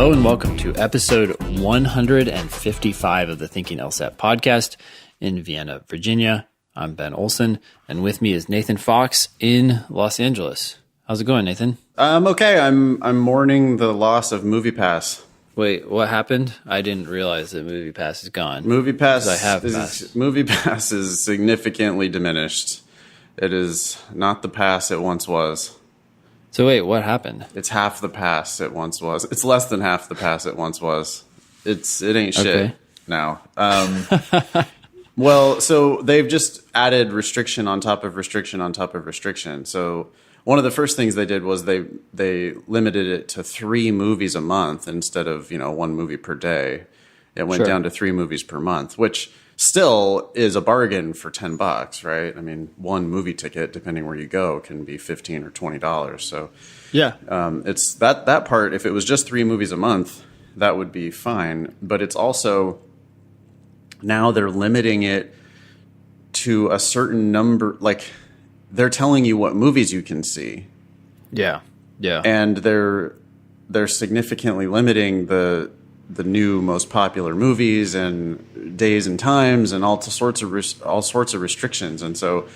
Hello and welcome to episode 155 of the Thinking LSAT podcast in Vienna, Virginia. I'm Ben Olson, and with me is Nathan Fox in Los Angeles. How's it going, Nathan? Okay. I'm mourning the loss of MoviePass. Wait, what happened? I didn't realize that MoviePass is gone. MoviePass is significantly diminished. It is not the pass it once was. So wait, what happened? It's half the pass it once was. It's less than half the pass it once was. It ain't shit now. Well, so they've just added restriction on top of restriction on top of restriction. So one of the first things they did was they limited it to 3 movies a month instead of, 1 movie per day. It went down to 3 movies per month, which still is a bargain for $10, right? I mean, 1 movie ticket, depending where you go, can be $15 or $20. So yeah, it's that part. If it was just 3 movies a month, that would be fine. But it's also now they're limiting it to a certain number. Like they're telling you what movies you can see. Yeah, and they're significantly limiting the new most popular movies and days and times and all sorts of restrictions. And so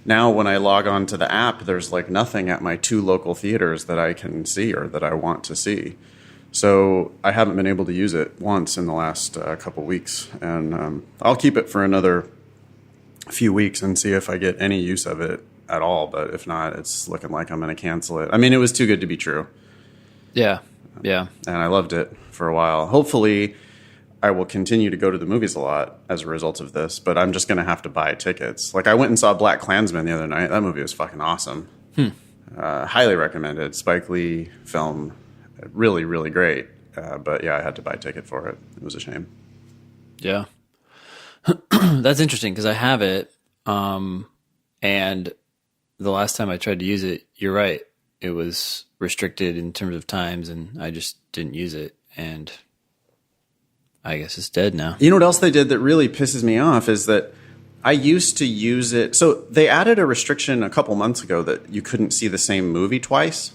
now when I log on to the app, there's like nothing at my 2 local theaters that I can see or that I want to see. So I haven't been able to use it once in the last couple weeks, and I'll keep it for another few weeks and see if I get any use of it at all. But if not, it's looking like I'm going to cancel it. I mean, it was too good to be true. Yeah. And I loved it for a while. Hopefully, I will continue to go to the movies a lot as a result of this, but I'm just going to have to buy tickets. Like, I went and saw Black Klansman the other night. That movie was fucking awesome. Highly recommended. Spike Lee film. Really, really great. But yeah, I had to buy a ticket for it. It was a shame. Yeah. That's interesting because I have it. And the last time I tried to use it, you're right. It was restricted in terms of times, and I just didn't use it. And I guess it's dead now. You know what else they did that really pisses me off is that I used to use it. So they added a restriction a couple months ago that you couldn't see the same movie twice.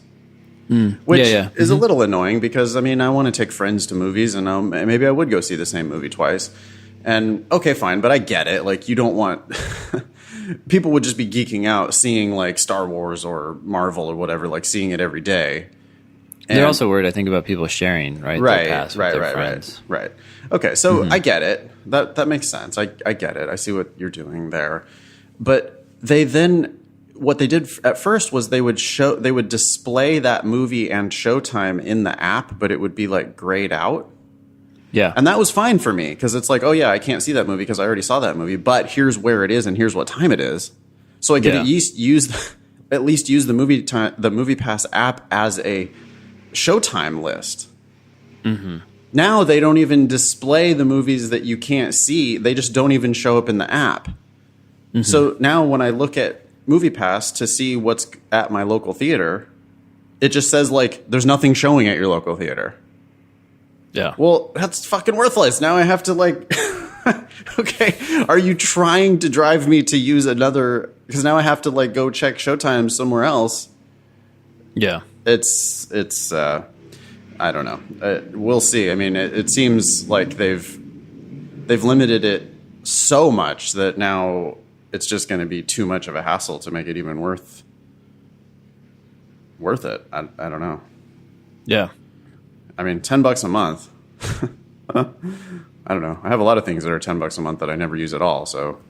Which is a little annoying because, I mean, I want to take friends to movies and maybe I would go see the same movie twice. And, okay, fine, but I get it. Like, you don't want... people would just be geeking out seeing, like, Star Wars or Marvel or whatever, like, seeing it every day. And they're also worried, I think, about people sharing, right? Right, their past with their friends. Right. Okay, so I get it. That makes sense. I get it. I see what you're doing there. But they then... What they did at first was they would display that movie and showtime in the app, but it would be like grayed out. Yeah. And that was fine for me because it's like, oh yeah, I can't see that movie because I already saw that movie, but here's where it is and here's what time it is. So I get at least use the MoviePass app as a showtime list. Now they don't even display the movies that you can't see. They just don't even show up in the app. So now when I look at MoviePass to see what's at my local theater, it just says like there's nothing showing at your local theater. Yeah. Well, that's fucking worthless. Now I have to like okay, are you trying to drive me to use another, because now I have to like go check showtime somewhere else. Yeah. It's I don't know. We'll see. I mean, it seems like they've limited it so much that now it's just going to be too much of a hassle to make it even worth it. I don't know. Yeah. I mean, $10 a month. I don't know. I have a lot of things that are $10 a month that I never use at all. So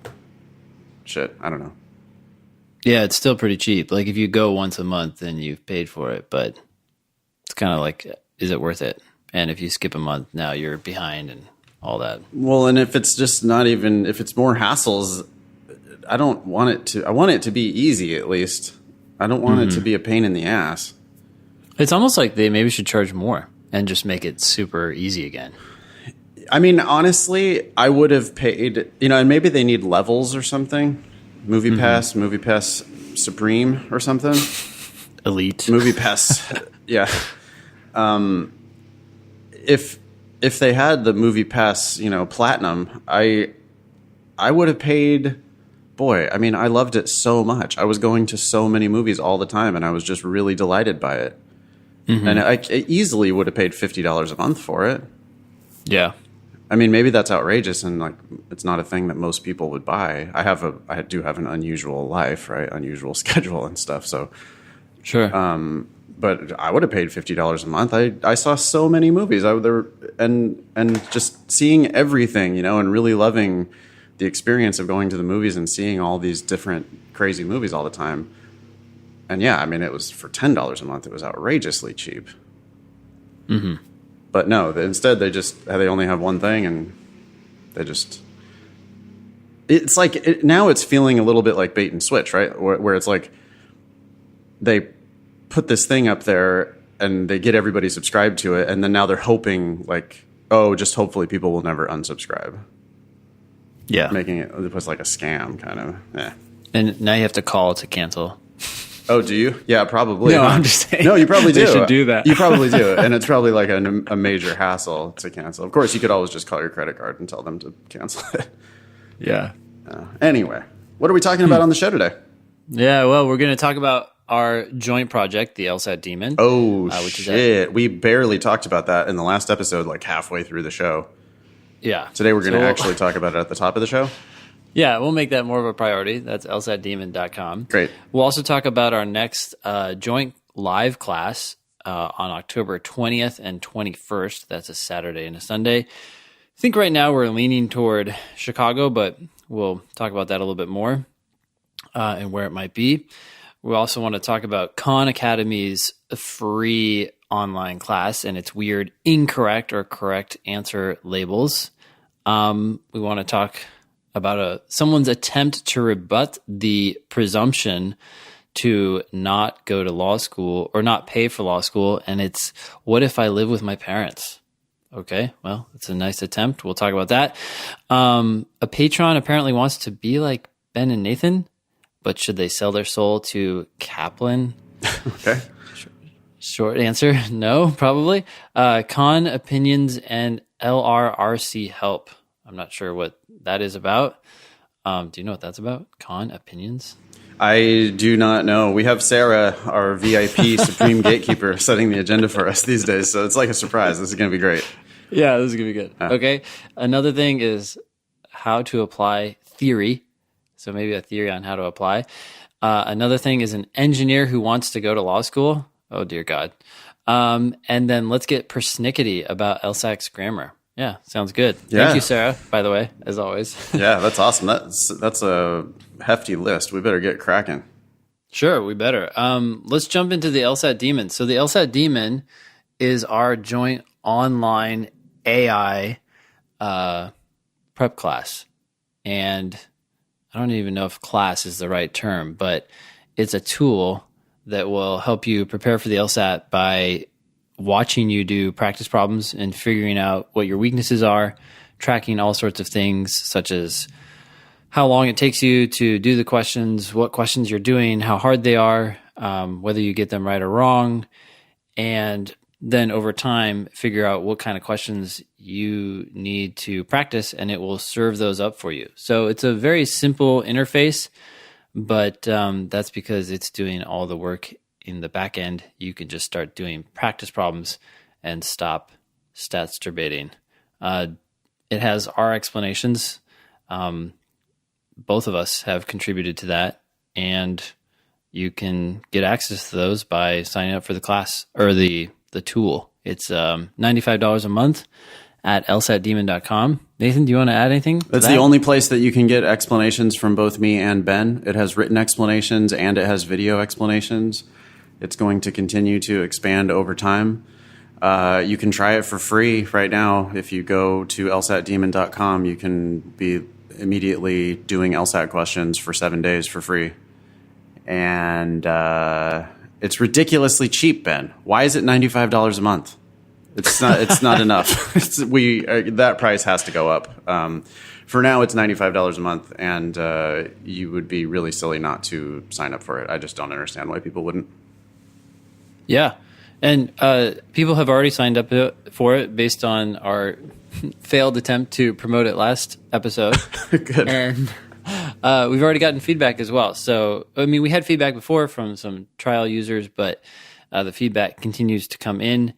shit. I don't know. Yeah. It's still pretty cheap. Like if you go once a month, then you've paid for it, but it's kind of like, is it worth it? And if you skip a month, now you're behind and all that. Well, and if it's just not even, if it's more hassles, I don't want it to. I want it to be easy, at least. I don't want it to be a pain in the ass. It's almost like they maybe should charge more and just make it super easy again. I mean, honestly, I would have paid, and maybe they need levels or something. MoviePass Supreme or something. Elite. MoviePass, yeah. If they had the MoviePass, Platinum, I would have paid... Boy, I mean, I loved it so much. I was going to so many movies all the time, and I was just really delighted by it. And I easily would have paid $50 a month for it. Yeah. I mean, maybe that's outrageous, and like it's not a thing that most people would buy. I do have an unusual life, right? Unusual schedule and stuff. So, Sure. but I would have paid $50 a month. I saw so many movies. And just seeing everything, and really loving the experience of going to the movies and seeing all these different crazy movies all the time. And yeah, I mean, it was for $10 a month. It was outrageously cheap. Mm-hmm. But no, instead they only have one thing, and it's like now it's feeling a little bit like bait and switch, right? Where it's like they put this thing up there and they get everybody subscribed to it, and then now they're hoping like, oh, just hopefully people will never unsubscribe. Yeah. Making it was like a scam kind of. Yeah. And now you have to call to cancel. Oh, do you? Yeah, probably. No, I'm just saying. No, you probably do. They should do that. You probably do. And it's probably like a major hassle to cancel. Of course, you could always just call your credit card and tell them to cancel it. Yeah. Anyway, what are we talking about on the show today? Yeah, well, we're going to talk about our joint project, the LSAT Demon. Oh, shit. We barely talked about that in the last episode, like halfway through the show. Yeah. Today we're going to actually talk about it at the top of the show. Yeah, we'll make that more of a priority. That's LSATdemon.com. Great. We'll also talk about our next joint live class on October 20th and 21st. That's a Saturday and a Sunday. I think right now we're leaning toward Chicago, but we'll talk about that a little bit more and where it might be. We also want to talk about Khan Academy's free online class and its weird incorrect or correct answer labels. We want to talk about someone's attempt to rebut the presumption to not go to law school or not pay for law school. And it's, what if I live with my parents? Okay, well, it's a nice attempt. We'll talk about that. A patron apparently wants to be like Ben and Nathan, but should they sell their soul to Kaplan? Okay. Short answer, no, probably. Con opinions and LRRC help. I'm not sure what that is about. Do you know what that's about? Con opinions? I do not know. We have Sarah, our VIP Supreme Gatekeeper, setting the agenda for us these days. So it's like a surprise. This is going to be great. Yeah, this is going to be good. Okay. Another thing is how to apply theory. So maybe a theory on how to apply. Another thing is an engineer who wants to go to law school. Oh, dear God. And then let's get Persnickety about LSAC's grammar. Yeah, sounds good. Yeah. Thank you, Sarah, by the way, as always. Yeah, that's awesome. That's a hefty list. We better get cracking. Sure, we better. Let's jump into the LSAT Demon. So the LSAT Demon is our joint online AI prep class. And I don't even know if class is the right term, but it's a tool that will help you prepare for the LSAT by watching you do practice problems and figuring out what your weaknesses are, tracking all sorts of things such as how long it takes you to do the questions, what questions you're doing, how hard they are, whether you get them right or wrong, and then over time figure out what kind of questions you need to practice, and it will serve those up for you. So it's a very simple interface, but that's because it's doing all the work in the back end. You can just start doing practice problems and stop stats-turbating. It has our explanations. Both of us have contributed to that, and you can get access to those by signing up for the class or the tool. It's $95 a month at LSATdemon.com. Nathan, do you want to add anything? That's the only place that you can get explanations from both me and Ben. It has written explanations and it has video explanations. It's going to continue to expand over time. You can try it for free right now. If you go to LSATdemon.com, you can be immediately doing LSAT questions for 7 days for free. And it's ridiculously cheap, Ben. Why is it $95 a month? It's not enough. That price has to go up. For now, it's $95 a month, and you would be really silly not to sign up for it. I just don't understand why people wouldn't. Yeah, and people have already signed up for it based on our failed attempt to promote it last episode. Good. And we've already gotten feedback as well. So, I mean, we had feedback before from some trial users, but The feedback continues to come in,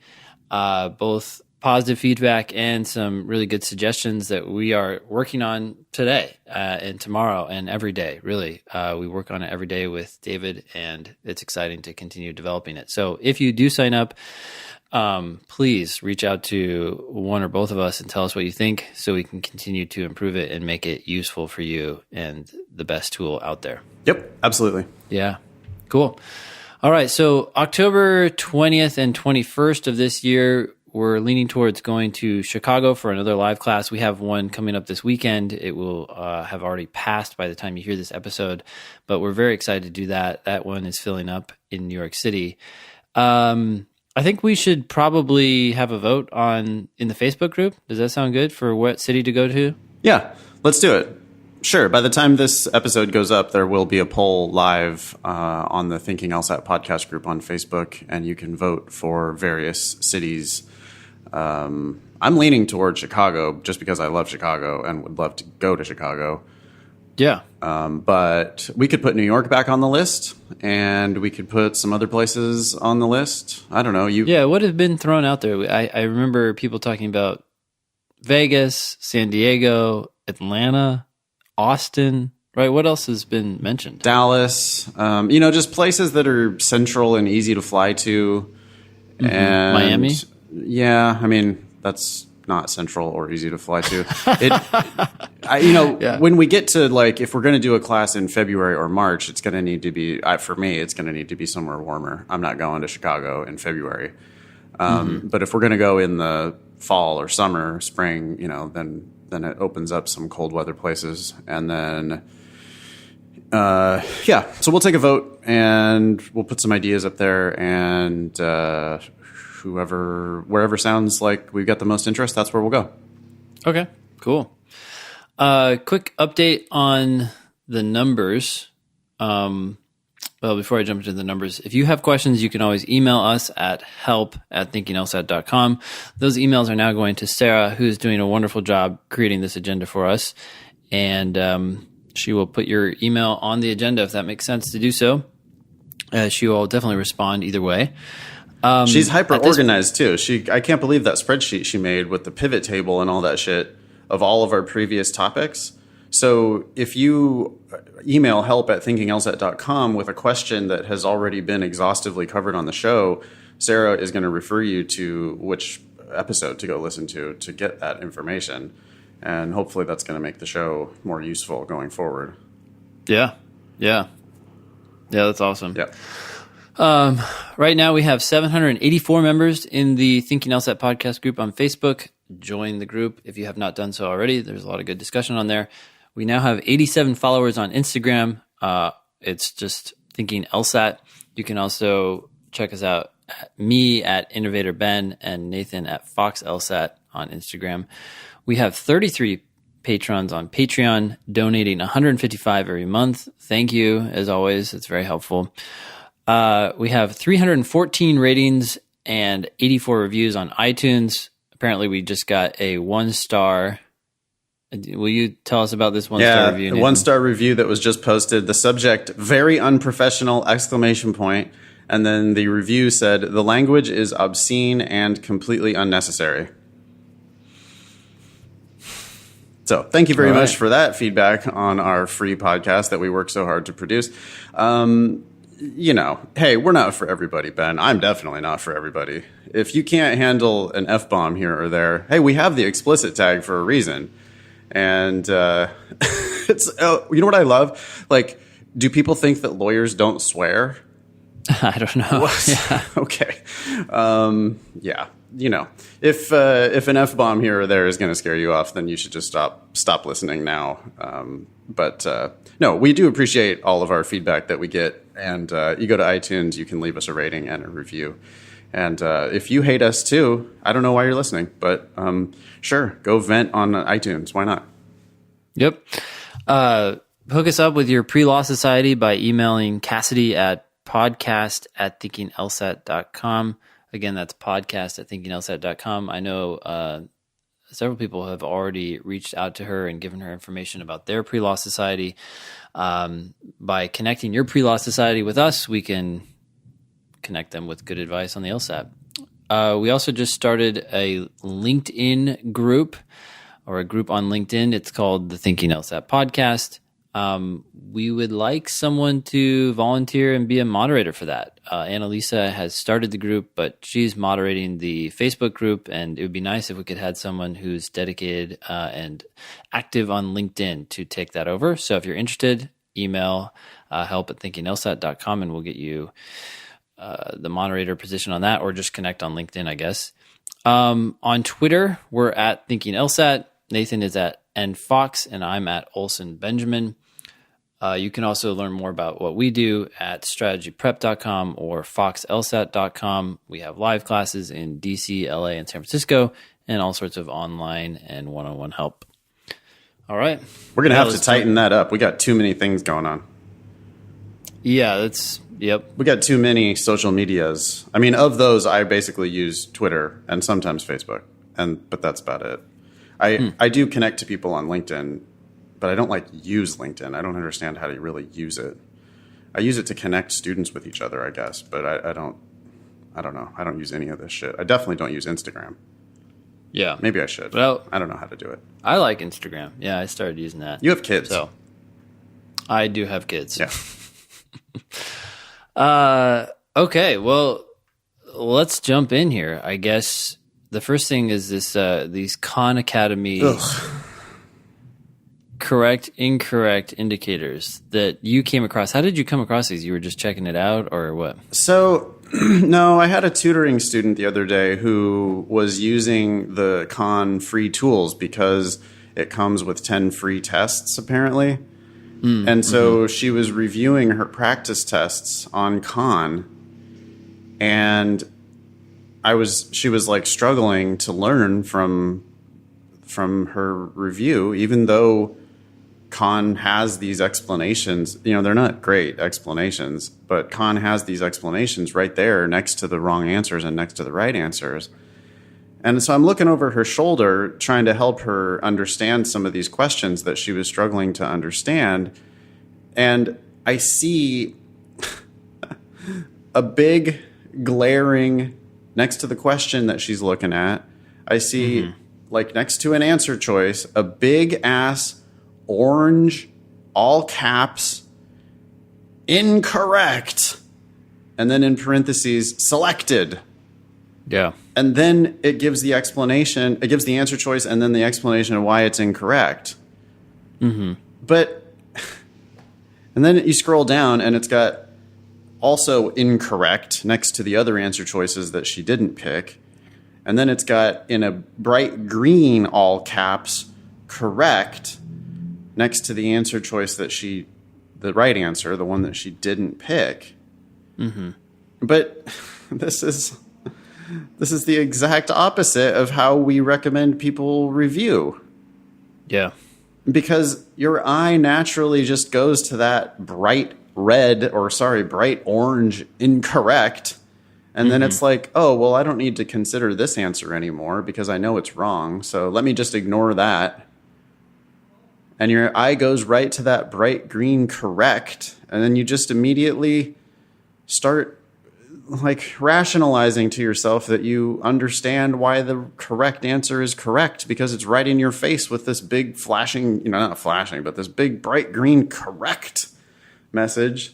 both positive feedback and some really good suggestions that we are working on today and tomorrow and every day. Really, we work on it every day with David, and it's exciting to continue developing it. So if you do sign up, please reach out to one or both of us and tell us what you think so we can continue to improve it and make it useful for you and the best tool out there. Yep, absolutely. Yeah, cool. All right, so October 20th and 21st of this year, we're leaning towards going to Chicago for another live class. We have one coming up this weekend. It will have already passed by the time you hear this episode, but we're very excited to do that. That one is filling up in New York City. I think we should probably have a vote in the Facebook group. Does that sound good for what city to go to? Yeah, let's do it. Sure. By the time this episode goes up, there will be a poll live on the Thinking LSAT podcast group on Facebook, and you can vote for various cities. I'm leaning toward Chicago just because I love Chicago and would love to go to Chicago. Yeah. But we could put New York back on the list, and we could put some other places on the list. I don't know. Yeah, what has been thrown out there? I remember people talking about Vegas, San Diego, Atlanta, Austin, right? What else has been mentioned? Dallas, just places that are central and easy to fly to. Mm-hmm. And Miami? Yeah, I mean, that's not central or easy to fly to. Yeah. When we get to if we're going to do a class in February or March, it's going to need to be, for me, it's going to need to be somewhere warmer. I'm not going to Chicago in February. But if we're going to go in the fall or summer, spring, then it opens up some cold weather places. And then, so we'll take a vote and we'll put some ideas up there, and wherever sounds like we've got the most interest, that's where we'll go. Okay, cool. Quick update on the numbers. Well, before I jump into the numbers, if you have questions, you can always email us at help@thinkinglsat.com. Those emails are now going to Sarah, who's doing a wonderful job creating this agenda for us. And she will put your email on the agenda if that makes sense to do so. She will definitely respond either way. She's hyper organized too. I can't believe that spreadsheet she made with the pivot table and all that shit of all of our previous topics. So if you email help@thinkinglsat.com with a question that has already been exhaustively covered on the show, Sarah is going to refer you to which episode to go listen to get that information. And hopefully that's going to make the show more useful going forward. Yeah, that's awesome. Yeah. Right now we have 784 members in the Thinking LSAT podcast group on Facebook. Join the group if you have not done so already. There's a lot of good discussion on there. We now have 87 followers on Instagram. It's just Thinking LSAT. You can also check us out me at Innovator Ben and Nathan at Fox LSAT on Instagram. We have 33 patrons on Patreon, donating $155 every month. Thank you, as always. It's very helpful. We have 314 ratings and 84 reviews on iTunes. Apparently, we just got a 1-star. Will you tell us about this 1-star review? Yeah, a 1-star review that was just posted. The subject, very unprofessional, ! And then the review said, the language is obscene and completely unnecessary. So thank you very much for that feedback on our free podcast that we work so hard to produce. Hey, we're not for everybody, Ben. I'm definitely not for everybody. If you can't handle an F-bomb here or there, hey, we have the explicit tag for a reason. And it's you know what I love? Do people think that lawyers don't swear? I don't know. Yeah. Okay. Yeah. If an F-bomb here or there is going to scare you off, then you should just stop listening now. But no, we do appreciate all of our feedback that we get. And you go to iTunes, you can leave us a rating and a review. And if you hate us too, I don't know why you're listening, but sure, go vent on iTunes. Why not? Yep. Hook us up with your pre-law society by emailing Cassidy at podcast@thinkinglsat.com. Again, that's podcast@thinkinglsat.com. I know several people have already reached out to her and given her information about their pre-law society. By connecting your pre-law society with us, we can connect them with good advice on the LSAT. We also just started a LinkedIn group, or a group on LinkedIn. It's called the Thinking LSAT Podcast. We would like someone to volunteer and be a moderator for that. Annalisa has started the group, but she's moderating the Facebook group, and it would be nice if we could have someone who's dedicated and active on LinkedIn to take that over. So if you're interested, email help@thinkinglsat.com, and we'll get you the moderator position on that, or just connect on LinkedIn, I guess. On Twitter, we're at Thinking LSAT. Nathan is at nfox, and I'm at Olson Benjamin. You can also learn more about what we do at strategyprep.com or foxlsat.com. We have live classes in DC, LA, and San Francisco, and all sorts of online and one-on-one help. All right. We're going to have to tighten that up. We got too many things going on. Yeah, yep. We got too many social medias. I mean, of those, I basically use Twitter and sometimes Facebook, but that's about it. I do connect to people on LinkedIn, but I don't use LinkedIn. I don't understand how to really use it. I use it to connect students with each other, I guess, but I don't know. I don't use any of this shit. I definitely don't use Instagram. Yeah. Maybe I should. Well, I don't know how to do it. I like Instagram. Yeah, I started using that. You have kids. So I do have kids. Yeah. Okay, well, let's jump in here. I guess the first thing is these Khan Academy correct, incorrect indicators that you came across. How did you come across these? You were just checking it out, or what? So, no, I had a tutoring student the other day who was using the Khan free tools because it comes with 10 free tests, apparently. And so she was reviewing her practice tests on Khan, and she was like struggling to learn from her review, even though Khan has these explanations. You know, they're not great explanations, but Khan has these explanations right there next to the wrong answers and next to the right answers. And so I'm looking over her shoulder, trying to help her understand some of these questions that she was struggling to understand. And I see a big glaring next to the question that she's looking at. I see, like next to an answer choice, a big ass orange, all caps, incorrect. And then in parentheses, selected. Yeah. And then it gives the explanation, it gives the answer choice and then the explanation of why it's incorrect. But, and then you scroll down and it's got also incorrect next to the other answer choices that she didn't pick. And then it's got in a bright green, all caps, correct, next to the answer choice that the right answer, the one that she didn't pick. But this is the exact opposite of how we recommend people review. Yeah. Because your eye naturally just goes to that bright orange incorrect. And then it's like, oh, well, I don't need to consider this answer anymore because I know it's wrong. So let me just ignore that. And your eye goes right to that bright green correct. And then you just immediately start like rationalizing to yourself that you understand why the correct answer is correct because it's right in your face with this big flashing, not flashing, but this big bright green correct message.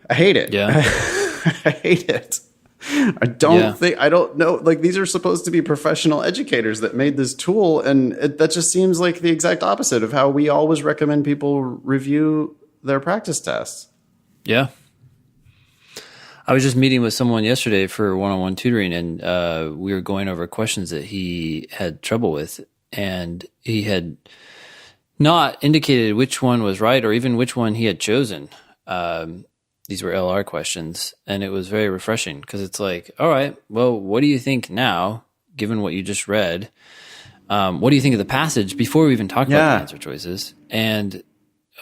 I hate it. Yeah. I hate it. I don't know. Like, these are supposed to be professional educators that made this tool. And that just seems like the exact opposite of how we always recommend people review their practice tests. Yeah. I was just meeting with someone yesterday for one-on-one tutoring, and we were going over questions that he had trouble with, and he had not indicated which one was right or even which one he had chosen. These were LR questions, and it was very refreshing because it's like, all right, well, what do you think now, given what you just read? What do you think of the passage before we even talk about the answer choices? And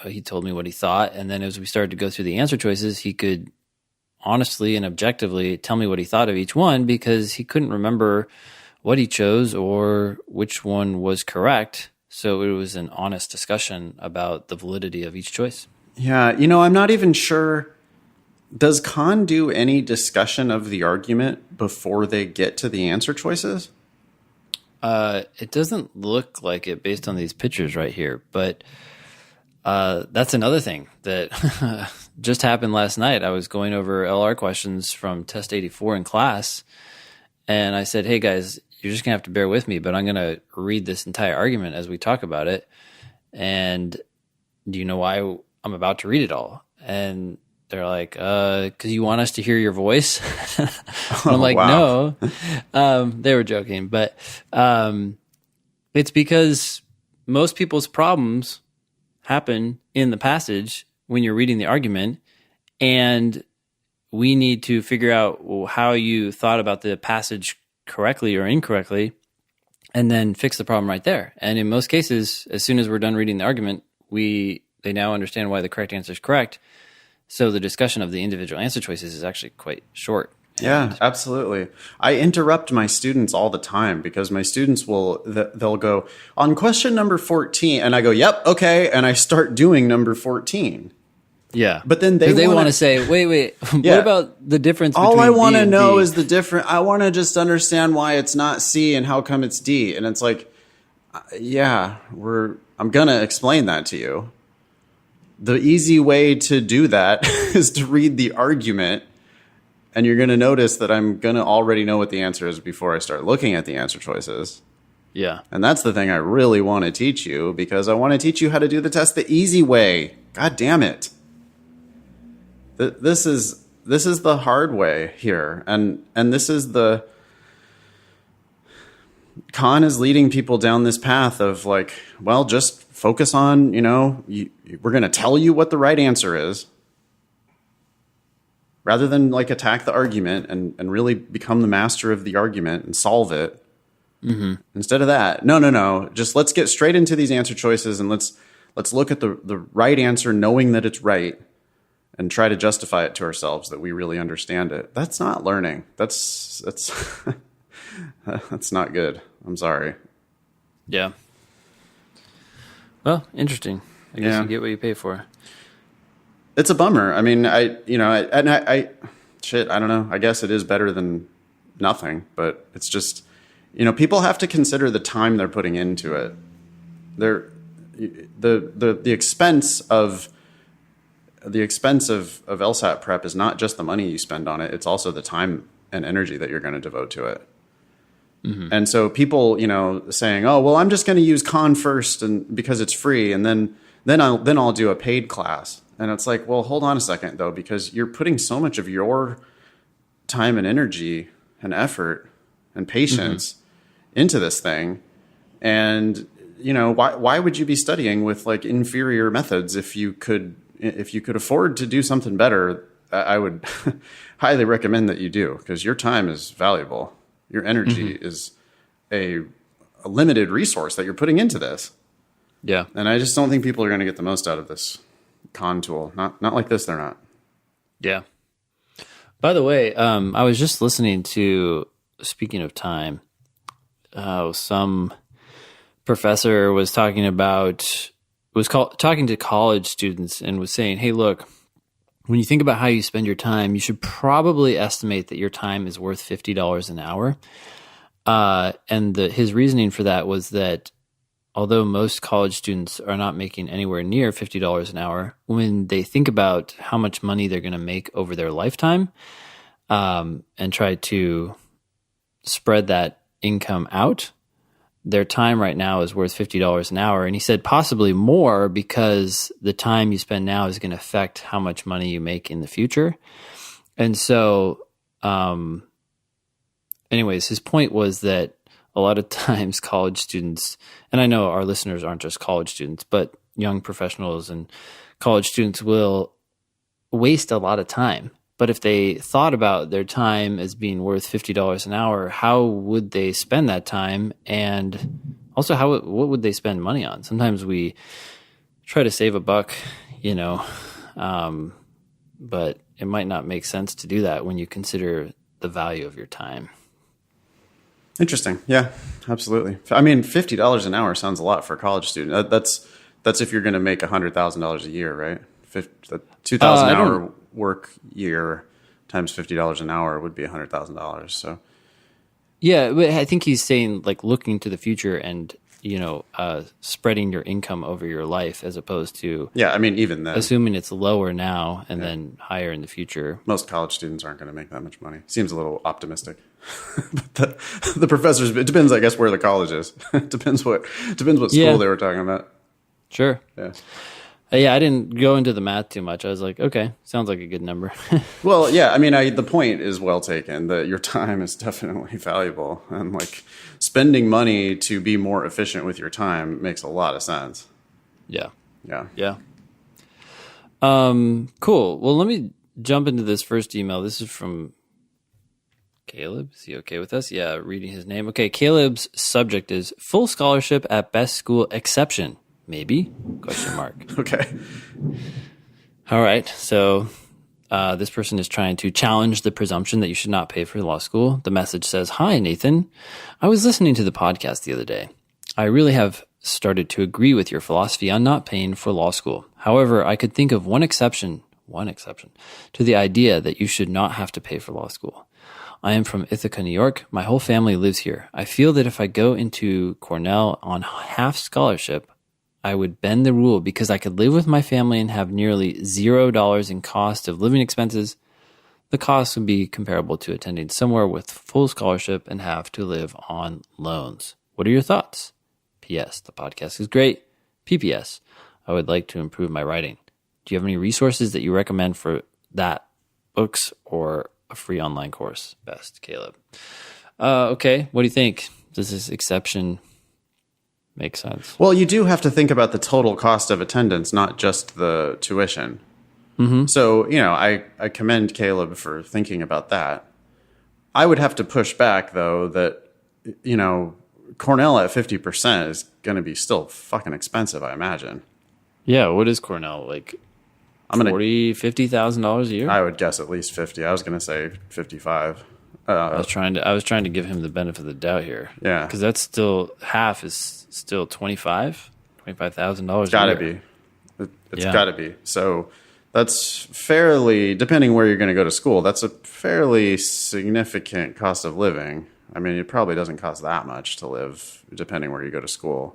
he told me what he thought, and then as we started to go through the answer choices, he could honestly and objectively tell me what he thought of each one because he couldn't remember what he chose or which one was correct. So it was an honest discussion about the validity of each choice. Yeah, I'm not even sure Does Khan do any discussion of the argument before they get to the answer choices? It doesn't look like it based on these pictures right here, but that's another thing that just happened last night. I was going over LR questions from test 84 in class, and I said, hey guys, you're just gonna have to bear with me, but I'm gonna read this entire argument as we talk about it. And do you know why I'm about to read it all? And they're like, because you want us to hear your voice? I'm like, wow. no. They were joking, but it's because most people's problems happen in the passage when you're reading the argument, and we need to figure out how you thought about the passage correctly or incorrectly, and then fix the problem right there. And in most cases, as soon as we're done reading the argument, they now understand why the correct answer is correct. So the discussion of the individual answer choices is actually quite short. Yeah, absolutely. I interrupt my students all the time because my students they'll go on question number 14, and I go, yep, okay, and I start doing number 14. Yeah, but then they want to say, wait, yeah. What about the difference? All between I want to know D? is the difference. I want to just understand why it's not C and how come it's D. And it's like, yeah, I'm gonna explain that to you. The easy way to do that is to read the argument, and you're going to notice that I'm going to already know what the answer is before I start looking at the answer choices. Yeah. And that's the thing I really want to teach you, because I want to teach you how to do the test the easy way. God damn it. This is the hard way here. And this is the... Khan is leading people down this path of like, well, just focus on, we're going to tell you what the right answer is, rather than like attack the argument and really become the master of the argument and solve it. Mm-hmm. Instead of that, no, just let's get straight into these answer choices, and let's look at the right answer, knowing that it's right, and try to justify it to ourselves that we really understand it. That's not learning. That's that's not good. I'm sorry. Yeah. Well, interesting. I guess you get what you pay for. It's a bummer. I mean, I don't know. I guess it is better than nothing, but it's just, people have to consider the time they're putting into it. The expense of LSAT prep is not just the money you spend on it. It's also the time and energy that you're going to devote to it. Mm-hmm. And so people, saying, "Oh, well, I'm just going to use Khan first, and because it's free, and then I'll do a paid class." And it's like, well, hold on a second though, because you're putting so much of your time and energy and effort and patience into this thing, and why would you be studying with like inferior methods if you could afford to do something better? I would highly recommend that you do, because your time is valuable. Your energy is a limited resource that you're putting into this. Yeah. And I just don't think people are going to get the most out of this Khan tool. Not like this, they're not. Yeah. By the way, I was just listening to, speaking of time, some professor was talking to college students and was saying, hey, look, when you think about how you spend your time, you should probably estimate that your time is worth $50 an hour. And his reasoning for that was that although most college students are not making anywhere near $50 an hour, when they think about how much money they're going to make over their lifetime, and try to spread that income out, their time right now is worth $50 an hour. And he said possibly more, because the time you spend now is going to affect how much money you make in the future. And so, anyways, his point was that a lot of times college students, and I know our listeners aren't just college students, but young professionals and college students will waste a lot of time. But if they thought about their time as being worth $50 an hour, how would they spend that time? And also, what would they spend money on? Sometimes we try to save a buck, but it might not make sense to do that when you consider the value of your time. Interesting. Yeah, absolutely. I mean, $50 an hour sounds a lot for a college student. That's if you're going to make $100,000 a year, right? The 2,000 I hour work year times $50 an hour would be $100,000. So Yeah, but I think he's saying like looking to the future and spreading your income over your life as opposed to yeah, I mean even then, assuming it's lower now and then higher in the future. most college students aren't going to make that much money. Seems a little optimistic. But the professors, it depends, I guess, where the college is. It depends what school they were talking about. Sure. Yeah. Yeah, I didn't go into the math too much. I was like, okay, sounds like a good number. Well, yeah, I mean, the point is well taken that your time is definitely valuable, and like spending money to be more efficient with your time makes a lot of sense. Yeah. Yeah. Yeah. Cool. Well, let me jump into this first email. This is from Caleb. Is he okay with us? Yeah, reading his name. Okay, Caleb's subject is full scholarship at best school exception. Maybe? Question mark. Okay. All right. So this person is trying to challenge the presumption that you should not pay for law school. The message says, "Hi, Nathan. I was listening to the podcast the other day. I really have started to agree with your philosophy on not paying for law school. However, I could think of one exception to the idea that you should not have to pay for law school. I am from Ithaca, New York. My whole family lives here. I feel that if I go into Cornell on half scholarship, I would bend the rule because I could live with my family and have nearly $0 in cost of living expenses. The cost would be comparable to attending somewhere with full scholarship and have to live on loans. What are your thoughts? P.S. The podcast is great. P.P.S. I would like to improve my writing. Do you have any resources that you recommend for that? Books or a free online course? Best, Caleb." Okay, what do you think? Does this exception make sense? Well, you do have to think about the total cost of attendance, not just the tuition. Mm-hmm. So, I commend Caleb for thinking about that. I would have to push back, though, that, Cornell at 50% is going to be still fucking expensive, I imagine. Yeah, what is Cornell? Like $50,000 a year? I would guess at least 50. I was going to say 55. I was trying to give him the benefit of the doubt here. Yeah. Because that's still half is still $25,000. It's got to be. It's got to be. So that's fairly, depending where you're going to go to school, that's a fairly significant cost of living. I mean, it probably doesn't cost that much to live, depending where you go to school.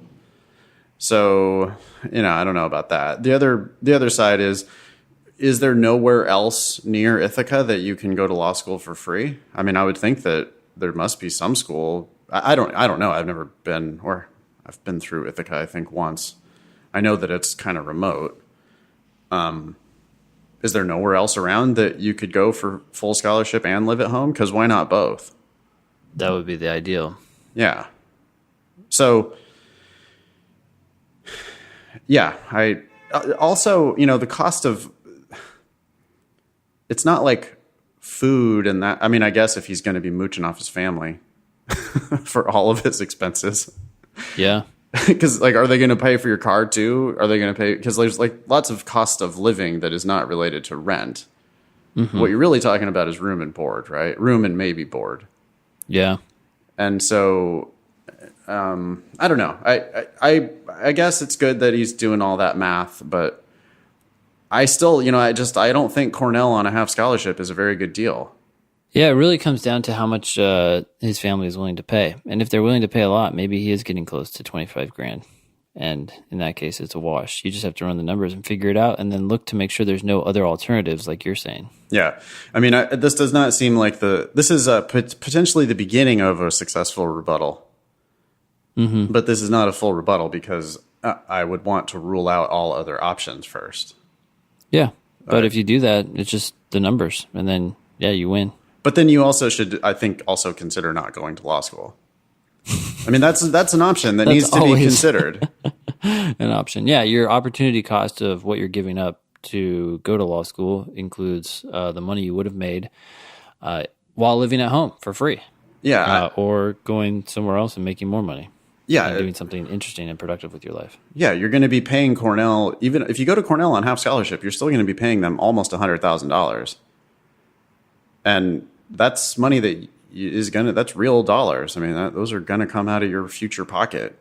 So, I don't know about that. The other side is there nowhere else near Ithaca that you can go to law school for free? I mean, I would think that there must be some school. I don't know. I've never been, or I've been through Ithaca, I think, once. I know that it's kind of remote. Is there nowhere else around that you could go for full scholarship and live at home? Because why not both? That would be the ideal. Yeah. So, yeah, I also, the cost of, it's not like food and that. I mean, I guess if he's going to be mooching off his family for all of his expenses. Yeah. Because, are they going to pay for your car too? Are they going to pay? Because there's, lots of cost of living that is not related to rent. Mm-hmm. What you're really talking about is room and board, right? Room and maybe board. Yeah. And so, I don't know. I guess it's good that he's doing all that math, but I still, I don't think Cornell on a half scholarship is a very good deal. Yeah, it really comes down to how much his family is willing to pay. And if they're willing to pay a lot, maybe he is getting close to 25 grand. And in that case, it's a wash. You just have to run the numbers and figure it out and then look to make sure there's no other alternatives like you're saying. Yeah. I mean, this does not seem like this is potentially the beginning of a successful rebuttal. Mm-hmm. But this is not a full rebuttal because I would want to rule out all other options first. Yeah. But if you do that, it's just the numbers. And then, yeah, you win. But then you also should, I think, also consider not going to law school. I mean, that's an option that needs to be considered. An option. Yeah, your opportunity cost of what you're giving up to go to law school includes the money you would have made while living at home for free. Yeah. Or going somewhere else and making more money. Yeah. And doing something interesting and productive with your life. Yeah, you're going to be paying Cornell, even if you go to Cornell on half scholarship, you're still going to be paying them almost $100,000. And that's money that that's real dollars. I mean, those are going to come out of your future pocket.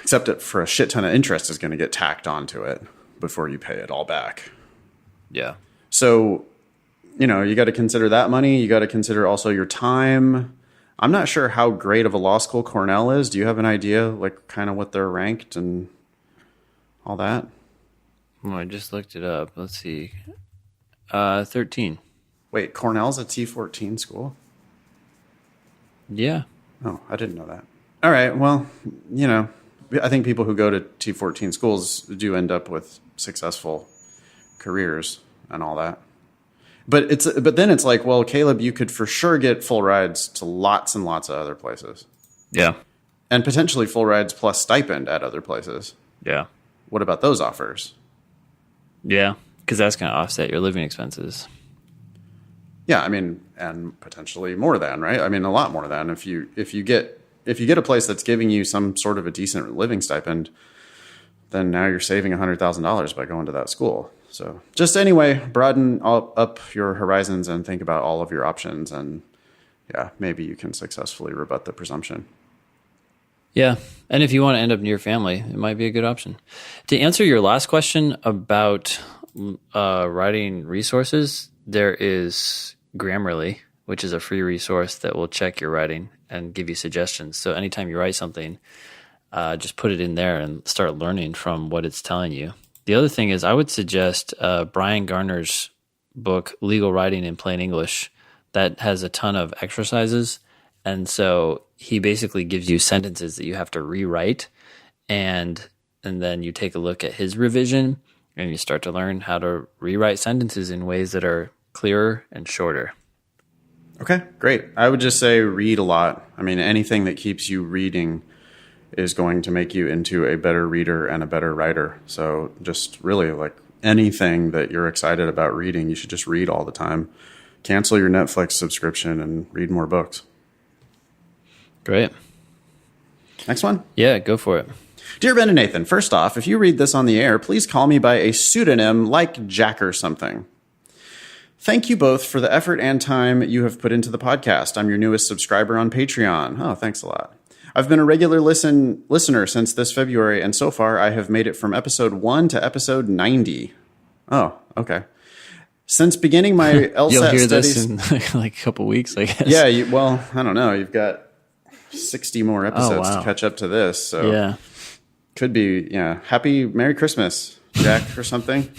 Except that for a shit ton of interest is going to get tacked onto it. before you pay it all back. Yeah. So, you got to consider that money. You got to consider also your time. I'm not sure how great of a law school Cornell is. Do you have an idea, like kind of what they're ranked and all that? Well, I just looked it up. Let's see. 13. Wait, Cornell's a T14 school? Yeah. Oh, I didn't know that. All right. Well, I think people who go to T14 schools do end up with successful careers and all that. But then it's like, well, Caleb, you could for sure get full rides to lots and lots of other places. Yeah. And potentially full rides plus stipend at other places. Yeah. What about those offers? Yeah, because that's going to offset your living expenses. Yeah, I mean, and potentially more than, right? I mean, a lot more than if you get a place that's giving you some sort of a decent living stipend, then now you're saving $100,000 by going to that school. So just anyway, broaden up your horizons and think about all of your options, and yeah, maybe you can successfully rebut the presumption. Yeah, and if you want to end up near family, it might be a good option. To answer your last question about writing resources, there is Grammarly, which is a free resource that will check your writing and give you suggestions. So anytime you write something, just put it in there and start learning from what it's telling you. The other thing is I would suggest Brian Garner's book, Legal Writing in Plain English, that has a ton of exercises. And so he basically gives you sentences that you have to rewrite, and then you take a look at his revision and you start to learn how to rewrite sentences in ways that are clearer and shorter. Okay, great. I would just say read a lot. I mean, anything that keeps you reading is going to make you into a better reader and a better writer. So just really like anything that you're excited about reading, you should just read all the time. Cancel your Netflix subscription and read more books. Great. Next one? Yeah, go for it. Dear Ben and Nathan, first off, if you read this on the air, please call me by a pseudonym like Jack or something. Thank you both for the effort and time you have put into the podcast. I'm your newest subscriber on Patreon. Oh, thanks a lot. I've been a regular listener since this February, and so far I have made it from episode 1 to episode 90. Oh, okay. Since beginning my LSAT You'll hear studies... this in like a couple weeks, I guess. Yeah, well, I don't know. You've got 60 more episodes to catch up to this. So yeah. Could be, happy Merry Christmas, Jack, or something.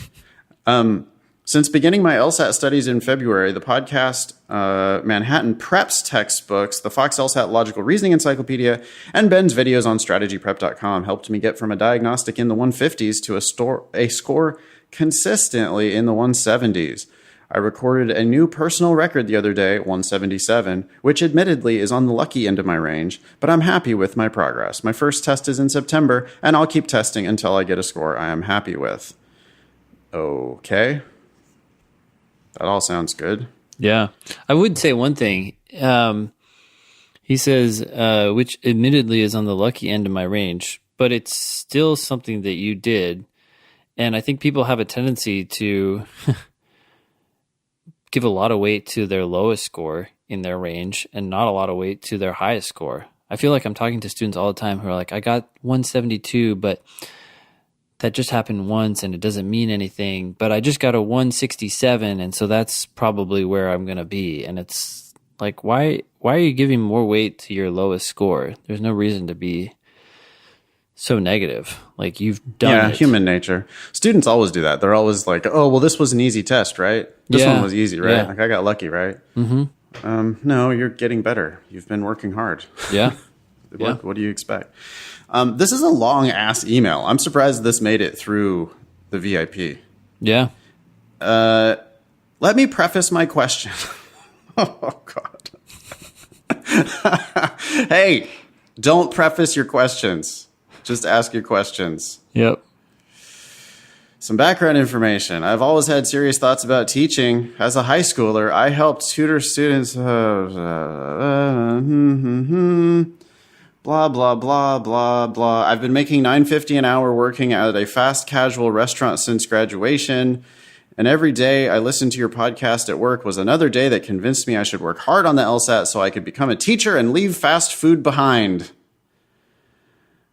Since beginning my LSAT studies in February, the podcast Manhattan Preps textbooks, the Fox LSAT Logical Reasoning Encyclopedia, and Ben's videos on strategyprep.com helped me get from a diagnostic in the 150s to a score consistently in the 170s. I recorded a new personal record the other day, 177, which admittedly is on the lucky end of my range, but I'm happy with my progress. My first test is in September, and I'll keep testing until I get a score I am happy with. Okay. That all sounds good. Yeah. I would say one thing. He says, which admittedly is on the lucky end of my range, but it's still something that you did. And I think people have a tendency to give a lot of weight to their lowest score in their range and not a lot of weight to their highest score. I feel like I'm talking to students all the time who are like, I got 172, but that just happened once and it doesn't mean anything, but I just got a 167, and so that's probably where I'm going to be. And it's like, why are you giving more weight to your lowest score? There's no reason to be so negative. Like, you've done it. Human nature. Students always do that. They're always like, oh, well, this was an easy test, right? This one was easy, right? Like, I got lucky, right? Mm-hmm. No, you're getting better. You've been working hard. Yeah. What do you expect? This is a long-ass email. I'm surprised this made it through the VIP. Yeah. Let me preface my question. Oh, God. Hey, don't preface your questions. Just ask your questions. Yep. Some background information. I've always had serious thoughts about teaching. As a high schooler, I helped tutor students. Blah, blah, blah, blah, blah. I've been making $9.50 an hour working at a fast casual restaurant since graduation. And every day I listened to your podcast at work was another day that convinced me I should work hard on the LSAT so I could become a teacher and leave fast food behind.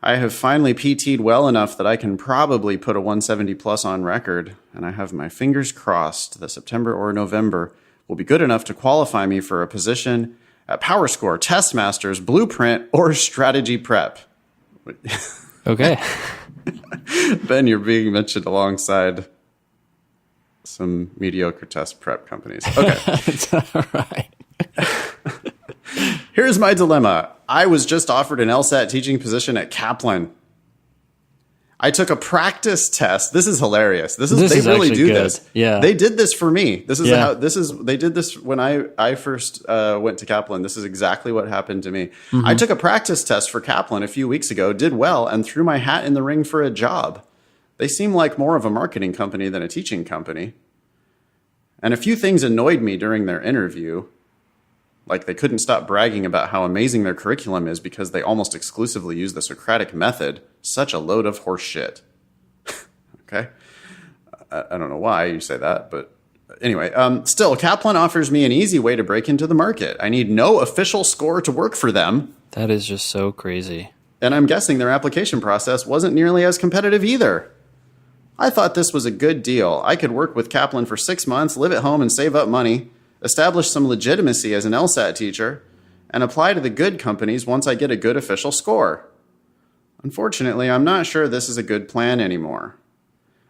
I have finally PT'd well enough that I can probably put a 170 plus on record, and I have my fingers crossed that September or November will be good enough to qualify me for a position at PowerScore, Testmasters, Blueprint, or Strategy Prep. Okay. Ben, you're being mentioned alongside some mediocre test prep companies. Okay. It's all right. Here's my dilemma. I was just offered an LSAT teaching position at Kaplan. I took a practice test. This is hilarious. They really do good. this. Yeah. They did this for me. They did this when I first went to Kaplan. This is exactly what happened to me. I took a practice test for Kaplan a few weeks ago, did well, and threw my hat in the ring for a job. They seem like more of a marketing company than a teaching company. And a few things annoyed me during their interview. Like they couldn't stop bragging about how amazing their curriculum is because they almost exclusively use the Socratic method. Such a load of horse shit. Okay. I don't know why you say that, but anyway. Still, Kaplan offers me an easy way to break into the market. I need no official score to work for them. That is just so crazy. And I'm guessing their application process wasn't nearly as competitive either. I thought this was a good deal. I could work with Kaplan for 6 months, live at home and save up money, establish some legitimacy as an LSAT teacher, and apply to the good companies once I get a good official score. Unfortunately, I'm not sure this is a good plan anymore.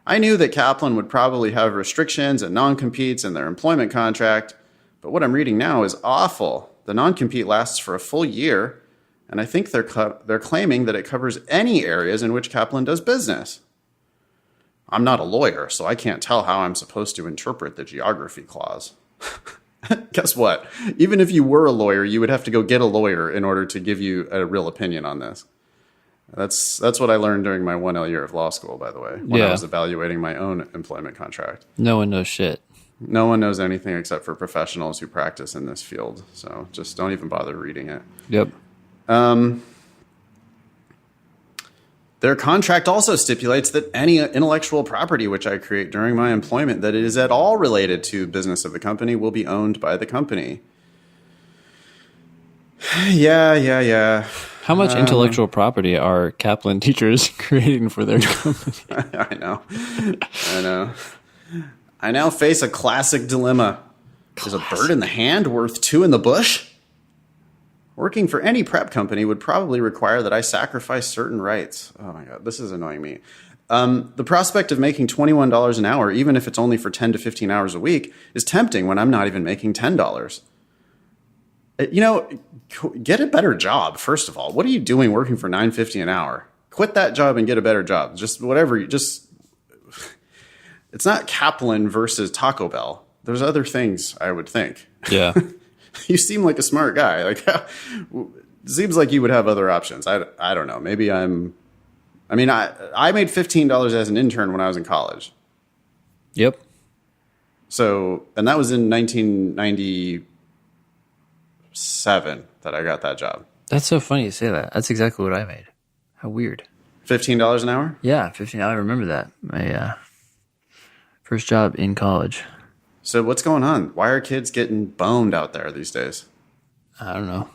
I knew that Kaplan would probably have restrictions and non-competes in their employment contract, but what I'm reading now is awful. The non-compete lasts for a full year, and I think they're claiming that it covers any areas in which Kaplan does business. I'm not a lawyer, so I can't tell how I'm supposed to interpret the geography clause. Guess what? Even if you were a lawyer, you would have to go get a lawyer in order to give you a real opinion on this. That's what I learned during my 1L year of law school, by the way, when I was evaluating my own employment contract. No one knows shit. No one knows anything except for professionals who practice in this field. So just don't even bother reading it. Yep. Their contract also stipulates that any intellectual property which I create during my employment that is at all related to business of the company will be owned by the company. Yeah. How much intellectual property are Kaplan teachers creating for their company? I know. I now face a classic dilemma. Is a bird in the hand worth two in the bush? Working for any prep company would probably require that I sacrifice certain rights. Oh my God, this is annoying me. The prospect of making $21 an hour, even if it's only for 10 to 15 hours a week, is tempting when I'm not even making $10. Get a better job, first of all. What are you doing working for $9.50 an hour? Quit that job and get a better job. Just whatever. It's not Kaplan versus Taco Bell. There's other things, I would think. Yeah. You seem like a smart guy. Seems like you would have other options. I don't know. Maybe I made $15 as an intern when I was in college. Yep. So, and that was in 1997 that I got that job. That's so funny you say that. That's exactly what I made. How weird. $15 an hour? Yeah, 15. I remember that. My first job in college. So what's going on? Why are kids getting boned out there these days? I don't know.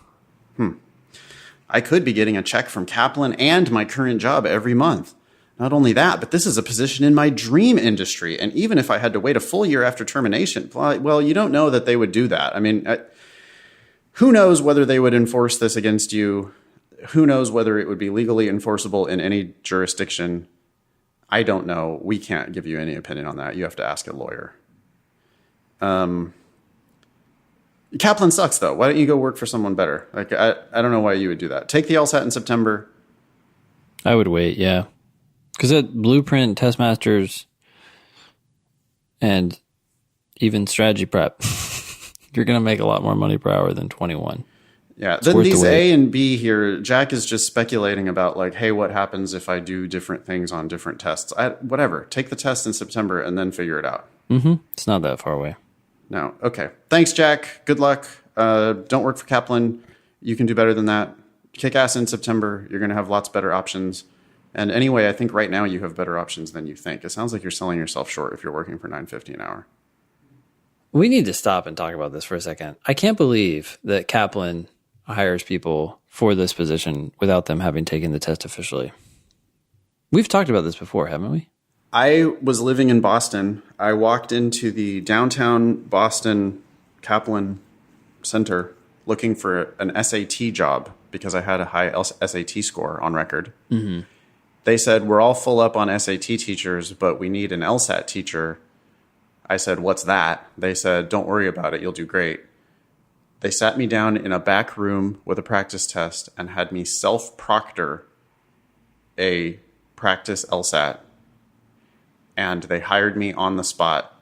I could be getting a check from Kaplan and my current job every month. Not only that, but this is a position in my dream industry. And even if I had to wait a full year after termination, well, you don't know that they would do that. I mean, who knows whether they would enforce this against you? Who knows whether it would be legally enforceable in any jurisdiction? I don't know. We can't give you any opinion on that. You have to ask a lawyer. Kaplan sucks, though. Why don't you go work for someone better? I don't know why you would do that. Take the LSAT in September. I would wait, yeah. Because at Blueprint, Testmasters, and even Strategy Prep, you're going to make a lot more money per hour than 21. Yeah, then these A and B here, Jack is just speculating about hey, what happens if I do different things on different tests? Whatever. Take the test in September and then figure it out. Mm-hmm. It's not that far away. No. Okay. Thanks, Jack. Good luck. Don't work for Kaplan. You can do better than that. Kick ass in September. You're going to have lots better options. And anyway, I think right now you have better options than you think. It sounds like you're selling yourself short if you're working for $9.50 an hour. We need to stop and talk about this for a second. I can't believe that Kaplan hires people for this position without them having taken the test officially. We've talked about this before, haven't we? I was living in Boston. I walked into the downtown Boston Kaplan Center looking for an SAT job because I had a high SAT score on record. Mm-hmm. They said, we're all full up on SAT teachers, but we need an LSAT teacher. I said, what's that? They said, don't worry about it. You'll do great. They sat me down in a back room with a practice test and had me self-proctor a practice LSAT. And they hired me on the spot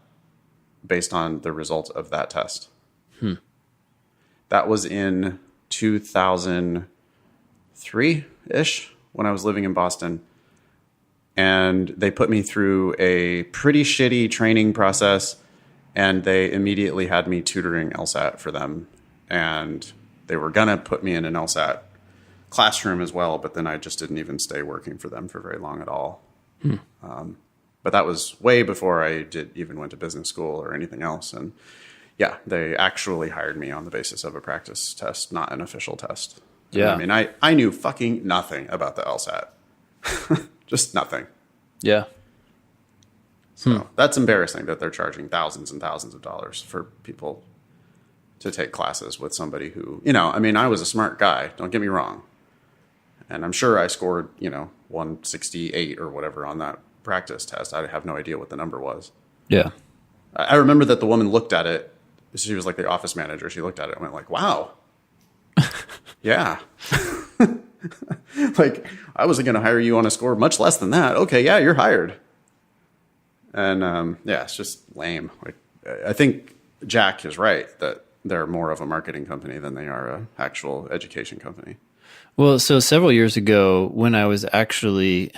based on the result of that test. That was in 2003-ish when I was living in Boston. And they put me through a pretty shitty training process, and they immediately had me tutoring LSAT for them. And they were going to put me in an LSAT classroom as well, but then I just didn't even stay working for them for very long at all. But that was way before I even went to business school or anything else. And yeah, they actually hired me on the basis of a practice test, not an official test. Yeah. And I mean, I knew fucking nothing about the LSAT. Just nothing. Yeah. So that's embarrassing that they're charging thousands and thousands of dollars for people to take classes with somebody who, I mean, I was a smart guy. Don't get me wrong. And I'm sure I scored, 168 or whatever on that practice test. I have no idea what the number was. Yeah. I remember that the woman looked at it. She was like the office manager. She looked at it and went like, wow. Yeah. Like, I wasn't going to hire you on a score much less than that. Okay, yeah, you're hired. And yeah, it's just lame. Like, I think Jack is right that they're more of a marketing company than they are an actual education company. Well, so several years ago, when I was actually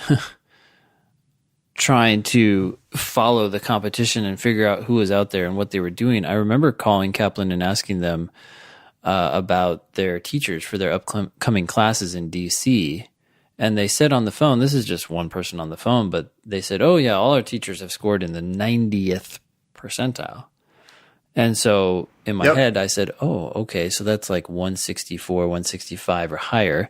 trying to follow the competition and figure out who was out there and what they were doing, I remember calling Kaplan and asking them about their teachers for their upcoming classes in DC. And they said on the phone, this is just one person on the phone, but they said, oh yeah, all our teachers have scored in the 90th percentile. And so in my head, I said, oh, okay, so that's like 164, 165 or higher.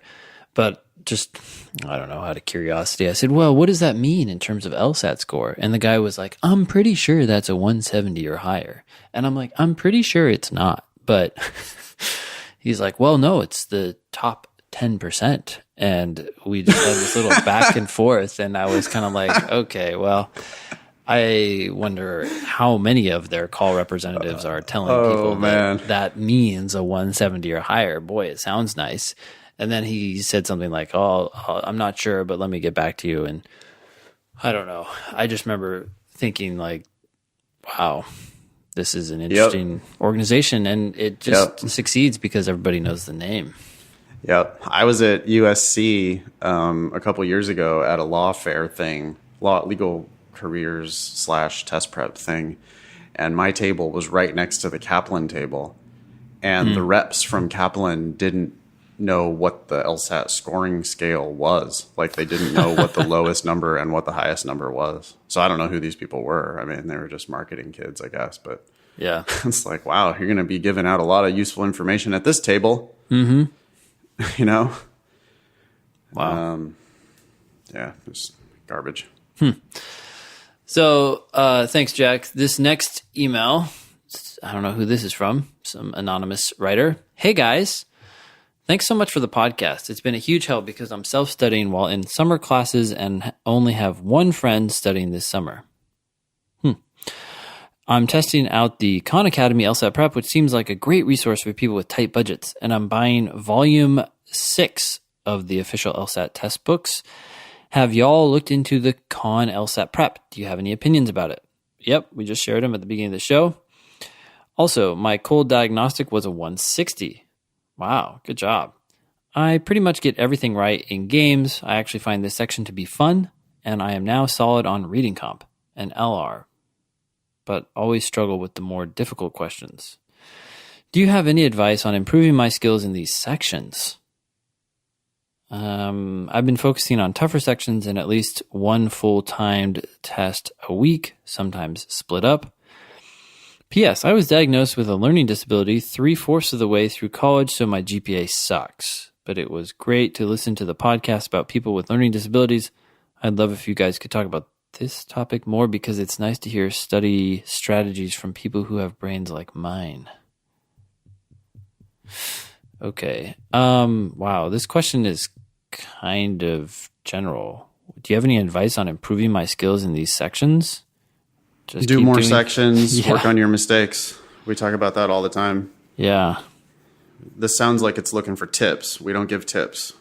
But just, I don't know, out of curiosity, I said, well, what does that mean in terms of LSAT score? And the guy was like, I'm pretty sure that's a 170 or higher. And I'm like, I'm pretty sure it's not. But he's like, well, no, it's the top 10%. And we just had this little back and forth. And I was kind of like, okay, well, I wonder how many of their call representatives are telling people that means a 170 or higher. Boy, it sounds nice. And then he said something like, oh, I'm not sure, but let me get back to you. And I don't know. I just remember thinking like, wow, this is an interesting organization. And it just succeeds because everybody knows the name. Yep. I was at USC a couple years ago at a law fair thing, legal careers / test prep thing. And my table was right next to the Kaplan table. And the reps from Kaplan didn't know what the LSAT scoring scale was. Like, they didn't know what the lowest number and what the highest number was. So I don't know who these people were. I mean, they were just marketing kids, I guess. But yeah, it's like, wow, you're going to be giving out a lot of useful information at this table. Mm-hmm. Wow. Yeah, it's garbage. So thanks, Jack. This next email, I don't know who this is from, some anonymous writer. Hey, guys. Thanks so much for the podcast. It's been a huge help because I'm self-studying while in summer classes and only have one friend studying this summer. I'm testing out the Khan Academy LSAT-prep, which seems like a great resource for people with tight budgets, and I'm buying volume 6 of the official LSAT test books. Have y'all looked into the Khan LSAT-prep? Do you have any opinions about it? Yep, we just shared them at the beginning of the show. Also, my cold diagnostic was a 160. Wow, good job. I pretty much get everything right in games. I actually find this section to be fun, and I am now solid on reading comp and LR, but always struggle with the more difficult questions. Do you have any advice on improving my skills in these sections? I've been focusing on tougher sections and at least one full-timed test a week, sometimes split up. P.S. I was diagnosed with a learning disability 3/4 of the way through college, so my GPA sucks. But it was great to listen to the podcast about people with learning disabilities. I'd love if you guys could talk about this topic more because it's nice to hear study strategies from people who have brains like mine. Okay. Wow, this question is kind of general. Do you have any advice on improving my skills in these sections? Just do more sections, work on your mistakes. We talk about that all the time. Yeah. This sounds like it's looking for tips. We don't give tips.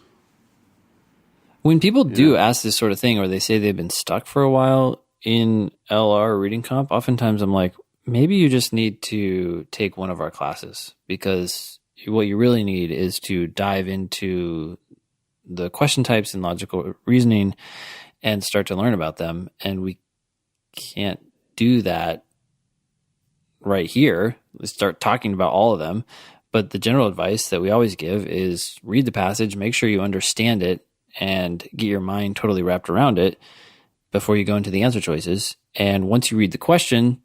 When people do ask this sort of thing, or they say they've been stuck for a while in LR or reading comp, oftentimes I'm like, maybe you just need to take one of our classes, because what you really need is to dive into the question types and logical reasoning and start to learn about them. And we can't do that right here. Let's start talking about all of them. But the general advice that we always give is read the passage, make sure you understand it, and get your mind totally wrapped around it before you go into the answer choices. And once you read the question,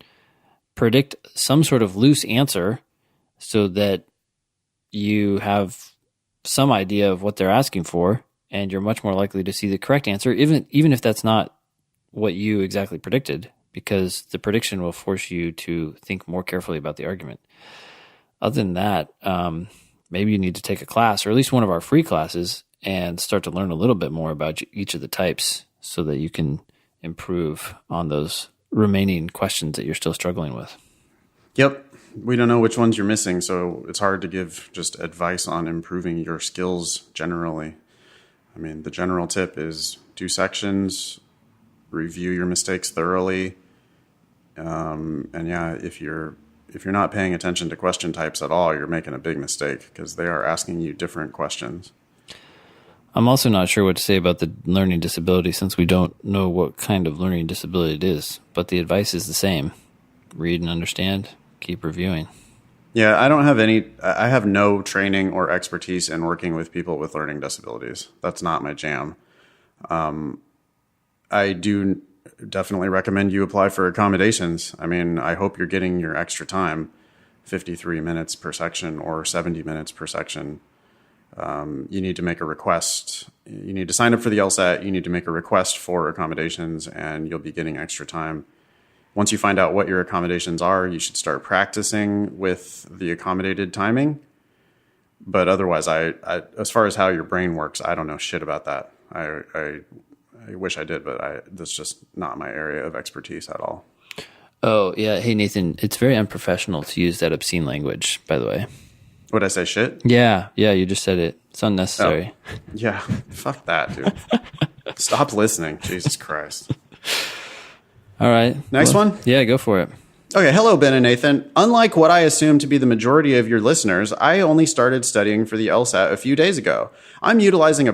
predict some sort of loose answer so that you have some idea of what they're asking for, and you're much more likely to see the correct answer, even if that's not what you exactly predicted, because the prediction will force you to think more carefully about the argument. Other than that, maybe you need to take a class, or at least one of our free classes, and start to learn a little bit more about each of the types so that you can improve on those remaining questions that you're still struggling with. Yep. We don't know which ones you're missing, so it's hard to give just advice on improving your skills generally. I mean, the general tip is do sections, review your mistakes thoroughly, and yeah, if you're not paying attention to question types at all, you're making a big mistake because they are asking you different questions. I'm also not sure what to say about the learning disability since we don't know what kind of learning disability it is, but the advice is the same. Read and understand, keep reviewing. Yeah, I have no training or expertise in working with people with learning disabilities. That's not my jam. I do definitely recommend you apply for accommodations. I mean, I hope you're getting your extra time, 53 minutes per section or 70 minutes per section. You need to make a request. You need to sign up for the LSAT. You need to make a request for accommodations, and you'll be getting extra time. Once you find out what your accommodations are, you should start practicing with the accommodated timing. But otherwise, I as far as how your brain works, I don't know shit about that. I wish I did, but that's just not my area of expertise at all. Oh, yeah. Hey, Nathan, it's very unprofessional to use that obscene language, by the way. Would I say shit? Yeah, you just said it. It's unnecessary. Oh, yeah, fuck that, dude. Stop listening. Jesus Christ. All right. Next one? Yeah, go for it. Okay, hello, Ben and Nathan. Unlike what I assume to be the majority of your listeners, I only started studying for the LSAT a few days ago. I'm utilizing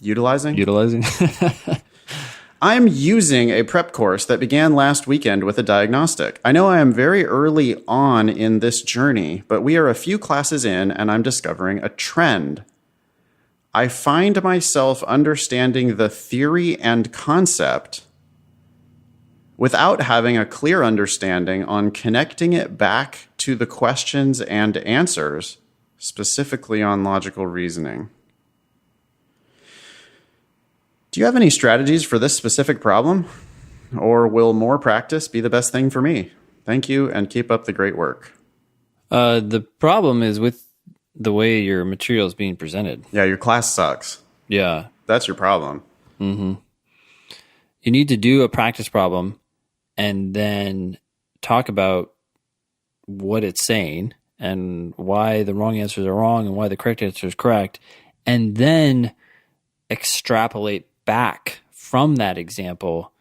Utilizing? I'm using a prep course that began last weekend with a diagnostic. I know I am very early on in this journey, but we are a few classes in and I'm discovering a trend. I find myself understanding the theory and concept without having a clear understanding on connecting it back to the questions and answers, specifically on logical reasoning. Do you have any strategies for this specific problem? Or will more practice be the best thing for me? Thank you and keep up the great work. The problem is with the way your material is being presented. Yeah, your class sucks. Yeah. That's your problem. Mm-hmm. You need to do a practice problem and then talk about what it's saying and why the wrong answers are wrong and why the correct answer is correct, and then extrapolate back from that example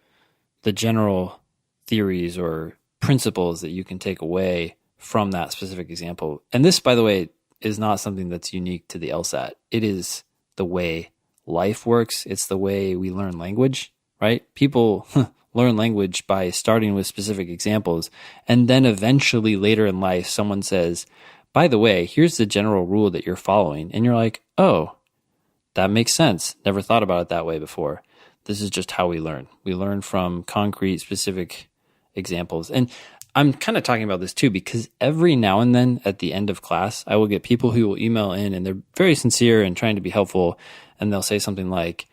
the general theories or principles that you can take away from that specific example. And this, by the way, is not something that's unique to the LSAT. It is the way life works. It's the way we learn language, right? People learn language by starting with specific examples, and then eventually later in life, someone says, by the way, here's the general rule that you're following. And you're like, oh, that makes sense. Never thought about it that way before. This is just how we learn. We learn from concrete, specific examples. And I'm kind of talking about this too, because every now and then at the end of class, I will get people who will email in and they're very sincere and trying to be helpful. And they'll say something like,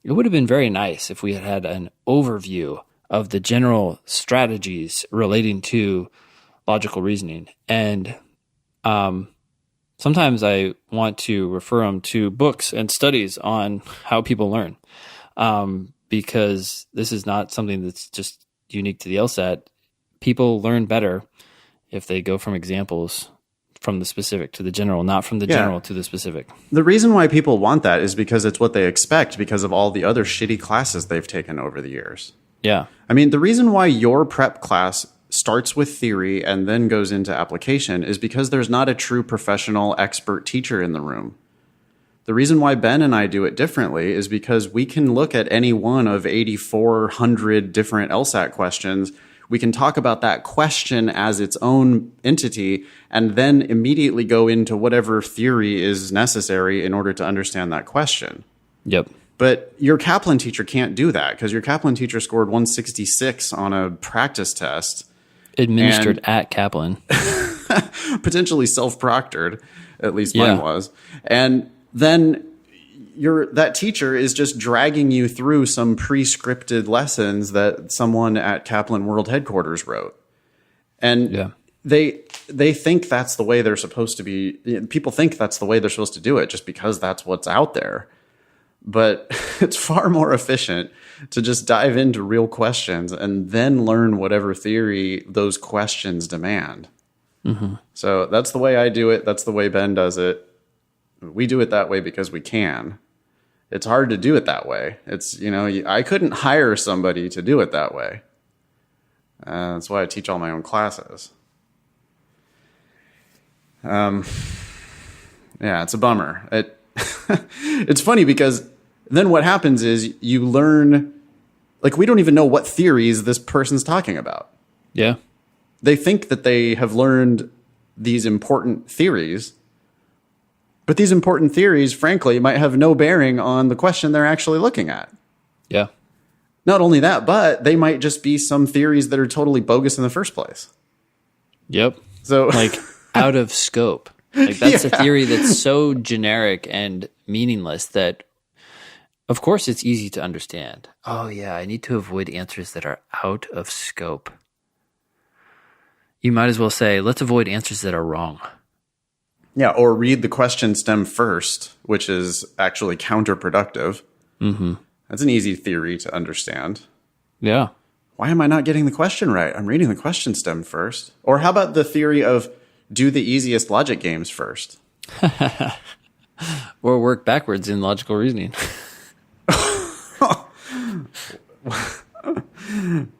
it would have been very nice if we had had an overview of the general strategies relating to logical reasoning. And sometimes I want to refer them to books and studies on how people learn, because this is not something that's just unique to the LSAT. People learn better if they go from examples from the specific to the general, not from the general to the specific. The reason why people want that is because it's what they expect because of all the other shitty classes they've taken over the years. Yeah. I mean, the reason why your prep class starts with theory and then goes into application is because there's not a true professional expert teacher in the room. The reason why Ben and I do it differently is because we can look at any one of 8,400 different LSAT questions. We can talk about that question as its own entity and then immediately go into whatever theory is necessary in order to understand that question. Yep. But your Kaplan teacher can't do that because your Kaplan teacher scored 166 on a practice test. Administered at Kaplan. Potentially self-proctored, at least mine was. And then that teacher is just dragging you through some pre-scripted lessons that someone at Kaplan World Headquarters wrote. And they think that's the way they're supposed to be. People think that's the way they're supposed to do it just because that's what's out there. But it's far more efficient to just dive into real questions and then learn whatever theory those questions demand. Mm-hmm. So that's the way I do it. That's the way Ben does it. We do it that way because we can. It's hard to do it that way. I couldn't hire somebody to do it that way. That's why I teach all my own classes. It's a bummer. It's funny because then what happens is you learn, like, we don't even know what theories this person's talking about. Yeah. They think that they have learned these important theories, but these important theories, frankly, might have no bearing on the question they're actually looking at. Yeah. Not only that, but they might just be some theories that are totally bogus in the first place. Yep. So, like, out of scope. Like, that's a theory that's so generic and meaningless that, of course, it's easy to understand. Oh, yeah, I need to avoid answers that are out of scope. You might as well say, let's avoid answers that are wrong. Yeah, or read the question stem first, which is actually counterproductive. Mm-hmm. That's an easy theory to understand. Yeah. Why am I not getting the question right? I'm reading the question stem first. Or how about the theory of do the easiest logic games first? Or work backwards in logical reasoning.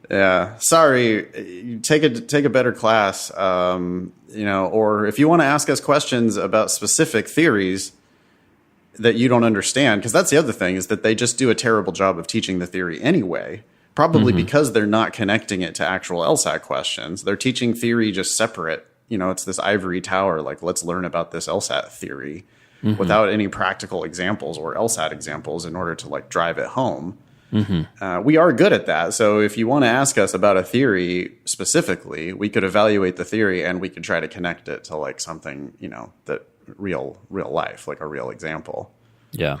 Yeah, sorry. Take a better class, or if you want to ask us questions about specific theories that you don't understand, because that's the other thing is that they just do a terrible job of teaching the theory anyway. Probably because they're not connecting it to actual LSAT questions. They're teaching theory just separate. It's this ivory tower, like, let's learn about this LSAT theory without any practical examples or LSAT examples in order to, like, drive it home. We are good at that. So if you want to ask us about a theory specifically, we could evaluate the theory and we could try to connect it to, like, something, that real life, like a real example. Yeah.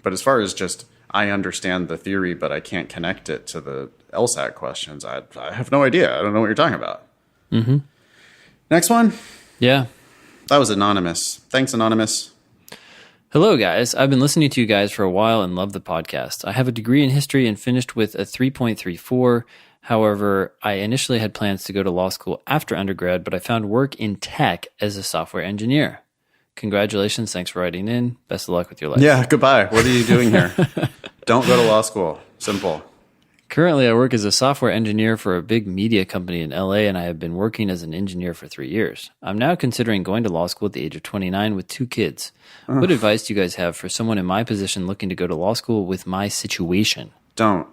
But as far as just, I understand the theory, but I can't connect it to the LSAT questions, I have no idea. I don't know what you're talking about. Mm-hmm. Next one? Yeah. That was anonymous. Thanks, anonymous. Hello, guys. I've been listening to you guys for a while and love the podcast. I have a degree in history and finished with a 3.34. However, I initially had plans to go to law school after undergrad, but I found work in tech as a software engineer. Congratulations. Thanks for writing in. Best of luck with your life. Yeah, goodbye. What are you doing here? Don't go to law school. Simple. Currently, I work as a software engineer for a big media company in LA, and I have been working as an engineer for 3 years. I'm now considering going to law school at the age of 29 with 2 kids. What advice do you guys have for someone in my position looking to go to law school with my situation? Don't.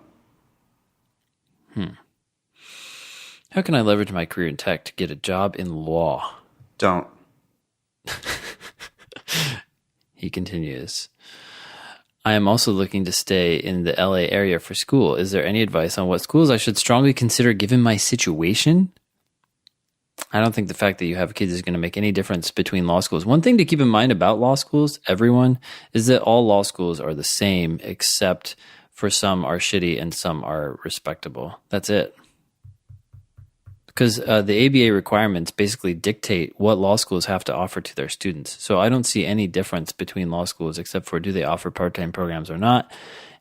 How can I leverage my career in tech to get a job in law? Don't. He continues. I am also looking to stay in the LA area for school. Is there any advice on what schools I should strongly consider given my situation? I don't think the fact that you have kids is going to make any difference between law schools. One thing to keep in mind about law schools, everyone, is that all law schools are the same, except for some are shitty and some are respectable. That's it. Because the ABA requirements basically dictate what law schools have to offer to their students. So I don't see any difference between law schools except for do they offer part-time programs or not,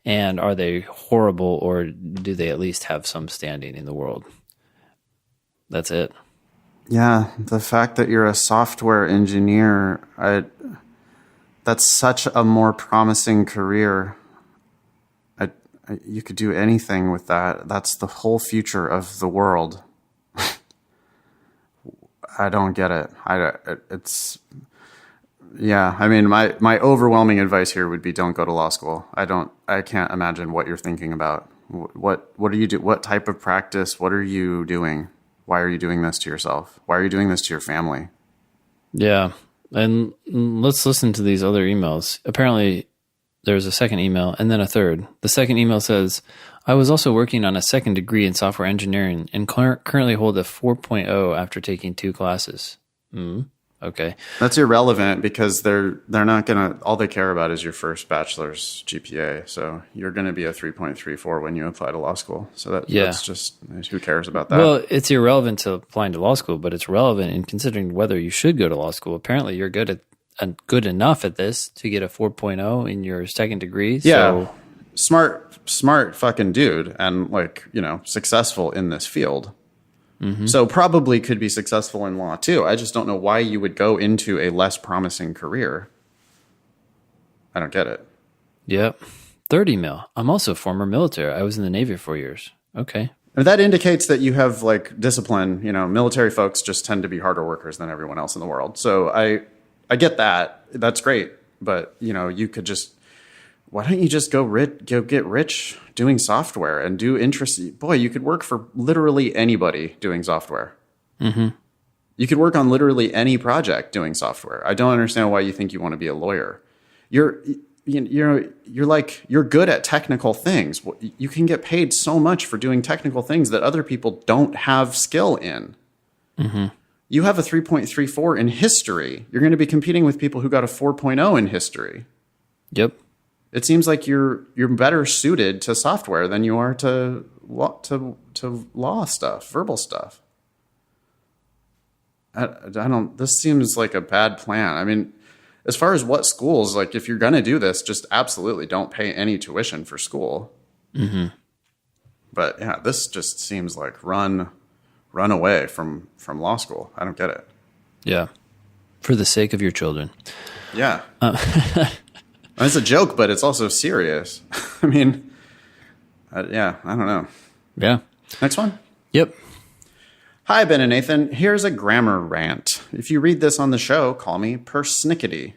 and are they horrible or do they at least have some standing in the world? That's it. Yeah, the fact that you're a software engineer, that's such a more promising career. You could do anything with that. That's the whole future of the world. I don't get it. Yeah. I mean, my overwhelming advice here would be don't go to law school. I can't imagine what you're thinking about. What do you do? What type of practice? What are you doing? Why are you doing this to yourself? Why are you doing this to your family? Yeah. And let's listen to these other emails. Apparently there's a second email and then a third. The second email says, I was also working on a second degree in software engineering and currently hold a 4.0 after taking 2 classes. Okay. That's irrelevant because they're not going to, all they care about is your first bachelor's GPA. So you're going to be a 3.34 when you apply to law school. So that's just, who cares about that? Well, it's irrelevant to applying to law school, but it's relevant in considering whether you should go to law school. Apparently you're good enough at this to get a 4.0 in your second degree. Yeah. So. Smart fucking dude and successful in this field. Mm-hmm. So probably could be successful in law too. I just don't know why you would go into a less promising career. I don't get it. Yep. Third email. I'm also former military. I was in the Navy for 4 years. Okay. And that indicates that you have discipline. Military folks just tend to be harder workers than everyone else in the world. So I get that. That's great. But you could just, why don't you just go get rich doing software and do interesting? Boy, you could work for literally anybody doing software. Mm-hmm. You could work on literally any project doing software. I don't understand why you think you want to be a lawyer. You're good at technical things. You can get paid so much for doing technical things that other people don't have skill in. Mm-hmm. You have a 3.34 in history. You're going to be competing with people who got a 4.0 in history. Yep. It seems like you're better suited to software than you are to law stuff, verbal stuff. This seems like a bad plan. I mean, as far as what schools, if you're going to do this, just absolutely don't pay any tuition for school. Mm-hmm. But yeah, this just seems like run away from law school. I don't get it. Yeah. For the sake of your children. Yeah. It's a joke, but it's also serious. I mean, I don't know. Yeah. Next one. Yep. Hi, Ben and Nathan. Here's a grammar rant. If you read this on the show, call me Persnickety.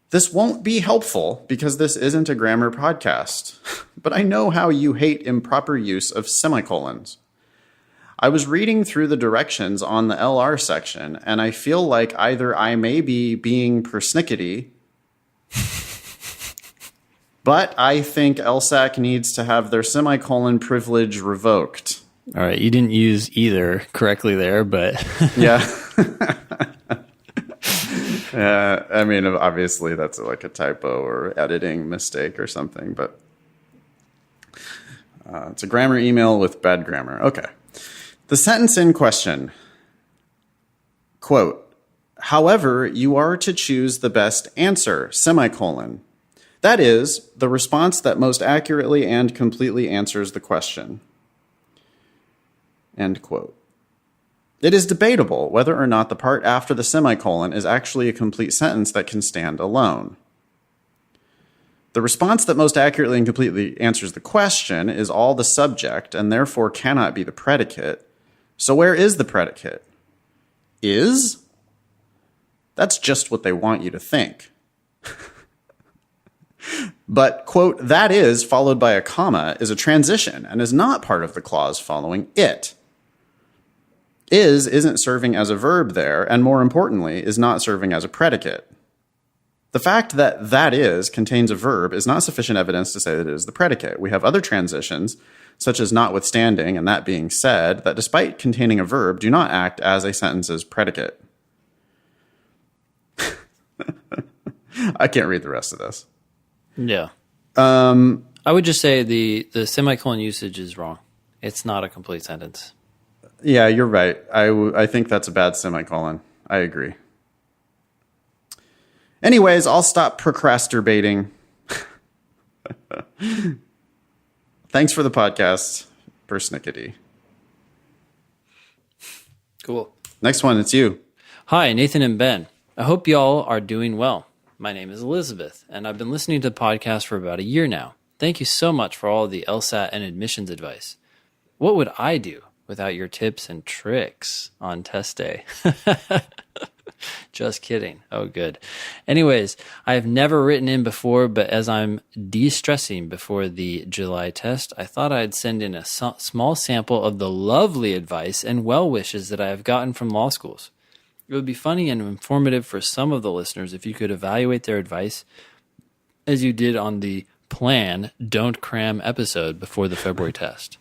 This won't be helpful because this isn't a grammar podcast, but I know how you hate improper use of semicolons. I was reading through the directions on the LR section, and I feel like either I may be being Persnickety, but I think LSAC needs to have their semicolon privilege revoked. All right, you didn't use either correctly there, but... Yeah. I mean, obviously that's a typo or editing mistake or something, but it's a grammar email with bad grammar. Okay. The sentence in question, quote, however, you are to choose the best answer, semicolon. That is, the response that most accurately and completely answers the question. End quote. It is debatable whether or not the part after the semicolon is actually a complete sentence that can stand alone. The response that most accurately and completely answers the question is all the subject and therefore cannot be the predicate. So where is the predicate? Is? That's just what they want you to think. But, quote, that is, followed by a comma, is a transition and is not part of the clause following it. Is isn't serving as a verb there, and more importantly, is not serving as a predicate. The fact that that is contains a verb is not sufficient evidence to say that it is the predicate. We have other transitions, such as notwithstanding and that being said, that despite containing a verb, do not act as a sentence's predicate. I can't read the rest of this. Yeah. I would just say the semicolon usage is wrong. It's not a complete sentence. Yeah, you're right. I think that's a bad semicolon. I agree. Anyways, I'll stop procrastinating. Thanks for the podcast, Persnickety. Cool. Next one, it's you. Hi, Nathan and Ben. I hope y'all are doing well. My name is Elizabeth, and I've been listening to the podcast for about a year now. Thank you so much for all the LSAT and admissions advice. What would I do without your tips and tricks on test day? Just kidding. Oh, good. Anyways, I have never written in before, but as I'm de-stressing before the July test, I thought I'd send in a small sample of the lovely advice and well wishes that I have gotten from law schools. It would be funny and informative for some of the listeners if you could evaluate their advice as you did on the Plan, Don't Cram episode before the February test.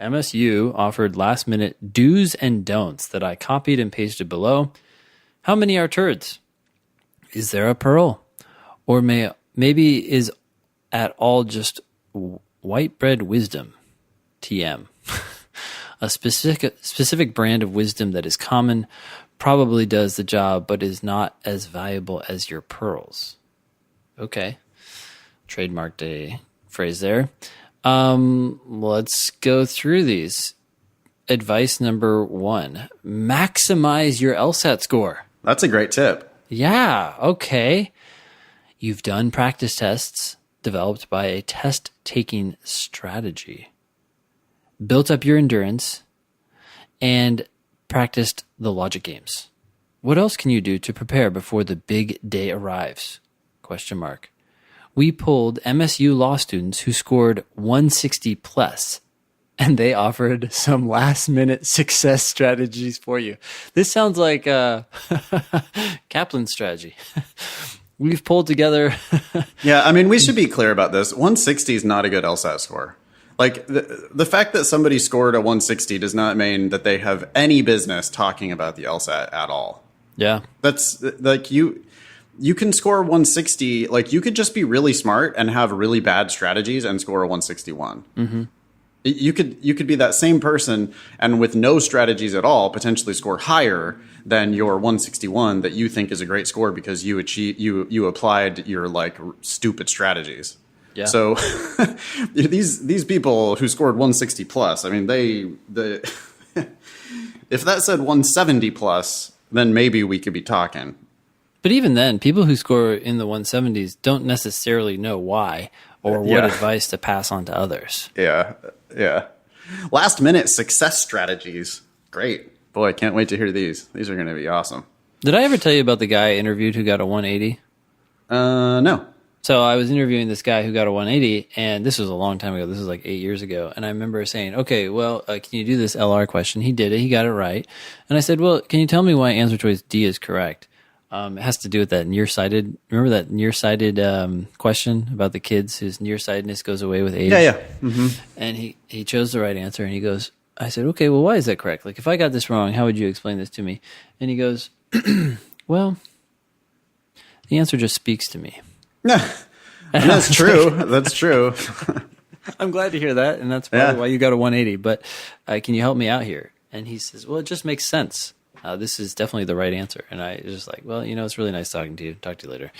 MSU offered last-minute do's and don'ts that I copied and pasted below. How many are turds? Is there a pearl? Or maybe is at all just white bread wisdom? TM. A specific brand of wisdom that is common, probably does the job, but is not as valuable as your pearls. Okay. Trademarked a phrase there. Let's go through these. Advice number 1, maximize your LSAT score. That's a great tip. Yeah, okay. You've done practice tests developed by a test-taking strategy, built up your endurance, and practiced the logic games. What else can you do to prepare before the big day arrives? ? We pulled MSU law students who scored 160 plus, and they offered some last-minute success strategies for you. This sounds like Kaplan's strategy. We've pulled together... Yeah, I mean, we should be clear about this. 160 is not a good LSAT score. Like, the fact that somebody scored a 160 does not mean that they have any business talking about the LSAT at all. Yeah. That's, like, you can score 160, like, you could just be really smart and have really bad strategies and score a 161. Mm-hmm. You could be that same person and with no strategies at all potentially score higher than your 161 that you think is a great score because you applied your like stupid strategies. Yeah. So these people who scored 160 plus, I mean they if that said 170 plus, then maybe we could be talking. But even then, people who score in the 170s don't necessarily know why or what advice to pass on to others. Yeah. Yeah. Last minute success strategies. Great. Boy, I can't wait to hear these. These are going to be awesome. Did I ever tell you about the guy I interviewed who got a 180? No. So I was interviewing this guy who got a 180, and this was a long time ago. This was like 8 years ago. And I remember saying, okay, well, can you do this LR question? He did it. He got it right. And I said, well, can you tell me why answer choice D is correct? It has to do with that nearsighted. Remember that nearsighted question about the kids whose nearsightedness goes away with age? Yeah. Mm-hmm. And he chose the right answer, and he goes, I said, okay, well, why is that correct? Like, if I got this wrong, how would you explain this to me? And he goes, well, the answer just speaks to me. And that's true. That's true. I'm glad to hear that, and that's probably why you got a 180. But can you help me out here? And he says, well, it just makes sense. This is definitely the right answer. And I was just like, well, it's really nice talking to you. Talk to you later.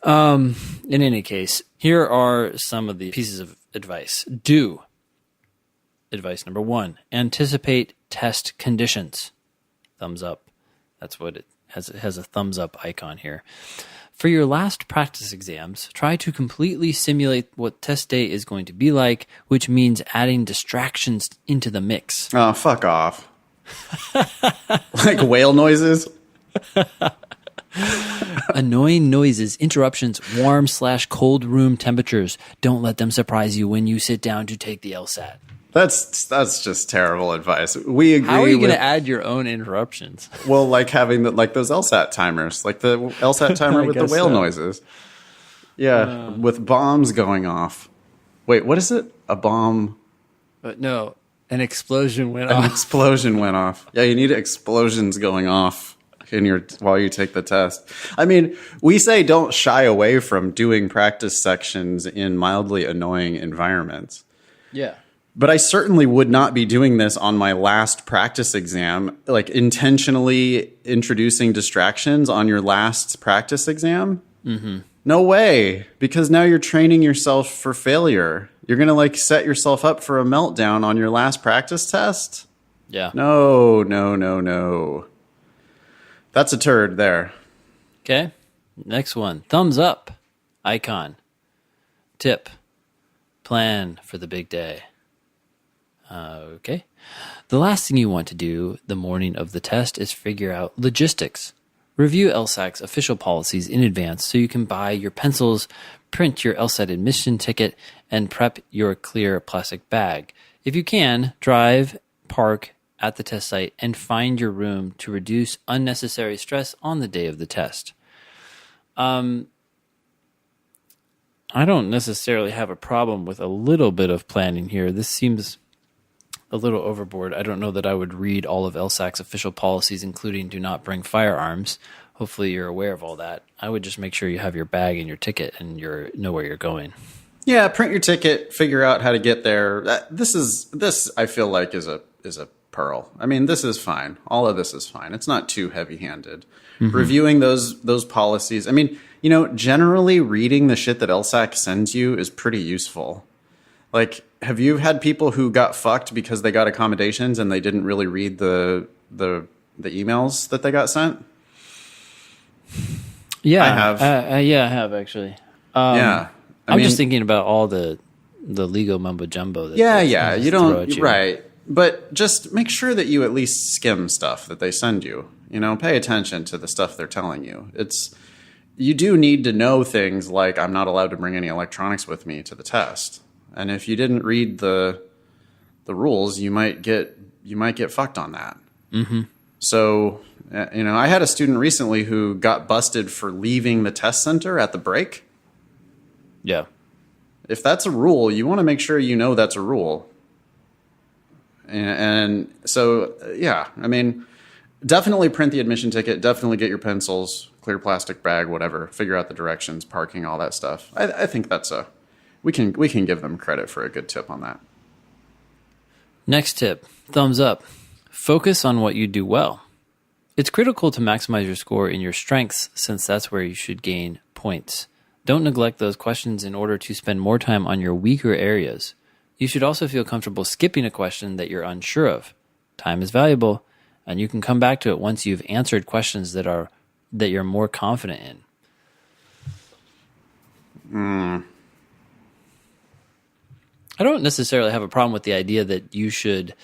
In any case, here are some of the pieces of advice. Do. Advice number 1, anticipate test conditions. Thumbs up. That's what it has. It has a thumbs up icon here. For your last practice exams, try to completely simulate what test day is going to be like, which means adding distractions into the mix. Oh, fuck off. Like whale noises? Annoying noises, interruptions, warm/cold room temperatures. Don't let them surprise you when you sit down to take the LSAT. That's just terrible advice. We agree. How are you going to add your own interruptions? Well, like having like those LSAT timers, like the LSAT timer with the whale noises. Yeah, with bombs going off. Wait, what is it? A bomb? No, an explosion went An off. explosion went off. Yeah, you need explosions going off while you take the test. I mean, we say don't shy away from doing practice sections in mildly annoying environments. Yeah. But I certainly would not be doing this on my last practice exam, like intentionally introducing distractions on your last practice exam. Mm-hmm. No way, because now you're training yourself for failure. You're going to like set yourself up for a meltdown on your last practice test. Yeah. No, no, no, no. That's a turd there. Okay. Next one. Thumbs up. Icon. Tip. Plan for the big day. Okay. The last thing you want to do the morning of the test is figure out logistics. Review LSAC's official policies in advance so you can buy your pencils, print your LSAT admission ticket, and prep your clear plastic bag. If you can, drive, park at the test site, and find your room to reduce unnecessary stress on the day of the test. I don't necessarily have a problem with a little bit of planning here. This seems a little overboard. I don't know that I would read all of LSAC's official policies, including do not bring firearms. Hopefully you're aware of all that. I would just make sure you have your bag and your ticket and you know where you're going. Yeah, print your ticket, figure out how to get there. This I feel like is a pearl. I mean, this is fine. All of this is fine. It's not too heavy-handed. Mm-hmm. Reviewing those policies. I mean, you know, generally reading the shit that LSAC sends you is pretty useful. Like, have you had people who got fucked because they got accommodations and they didn't really read the emails that they got sent? Yeah, I have. I have actually. Yeah, I'm just thinking about all the legal mumbo jumbo. Yeah. You don't right, but just make sure that you at least skim stuff that they send you. You know, pay attention to the stuff they're telling you. You do need to know things like I'm not allowed to bring any electronics with me to the test. And if you didn't read the rules, you might get fucked on that. Mm-hmm. So, you know, I had a student recently who got busted for leaving the test center at the break. Yeah. If that's a rule, you want to make sure you know that's a rule. And so, yeah, I mean, definitely print the admission ticket. Definitely get your pencils, clear plastic bag, whatever. Figure out the directions, parking, all that stuff. I think that's we can give them credit for a good tip on that. Next tip, thumbs up. Focus on what you do well. It's critical to maximize your score in your strengths since that's where you should gain points. Don't neglect those questions in order to spend more time on your weaker areas. You should also feel comfortable skipping a question that you're unsure of. Time is valuable, and you can come back to it once you've answered questions that you're more confident in. I don't necessarily have a problem with the idea that you should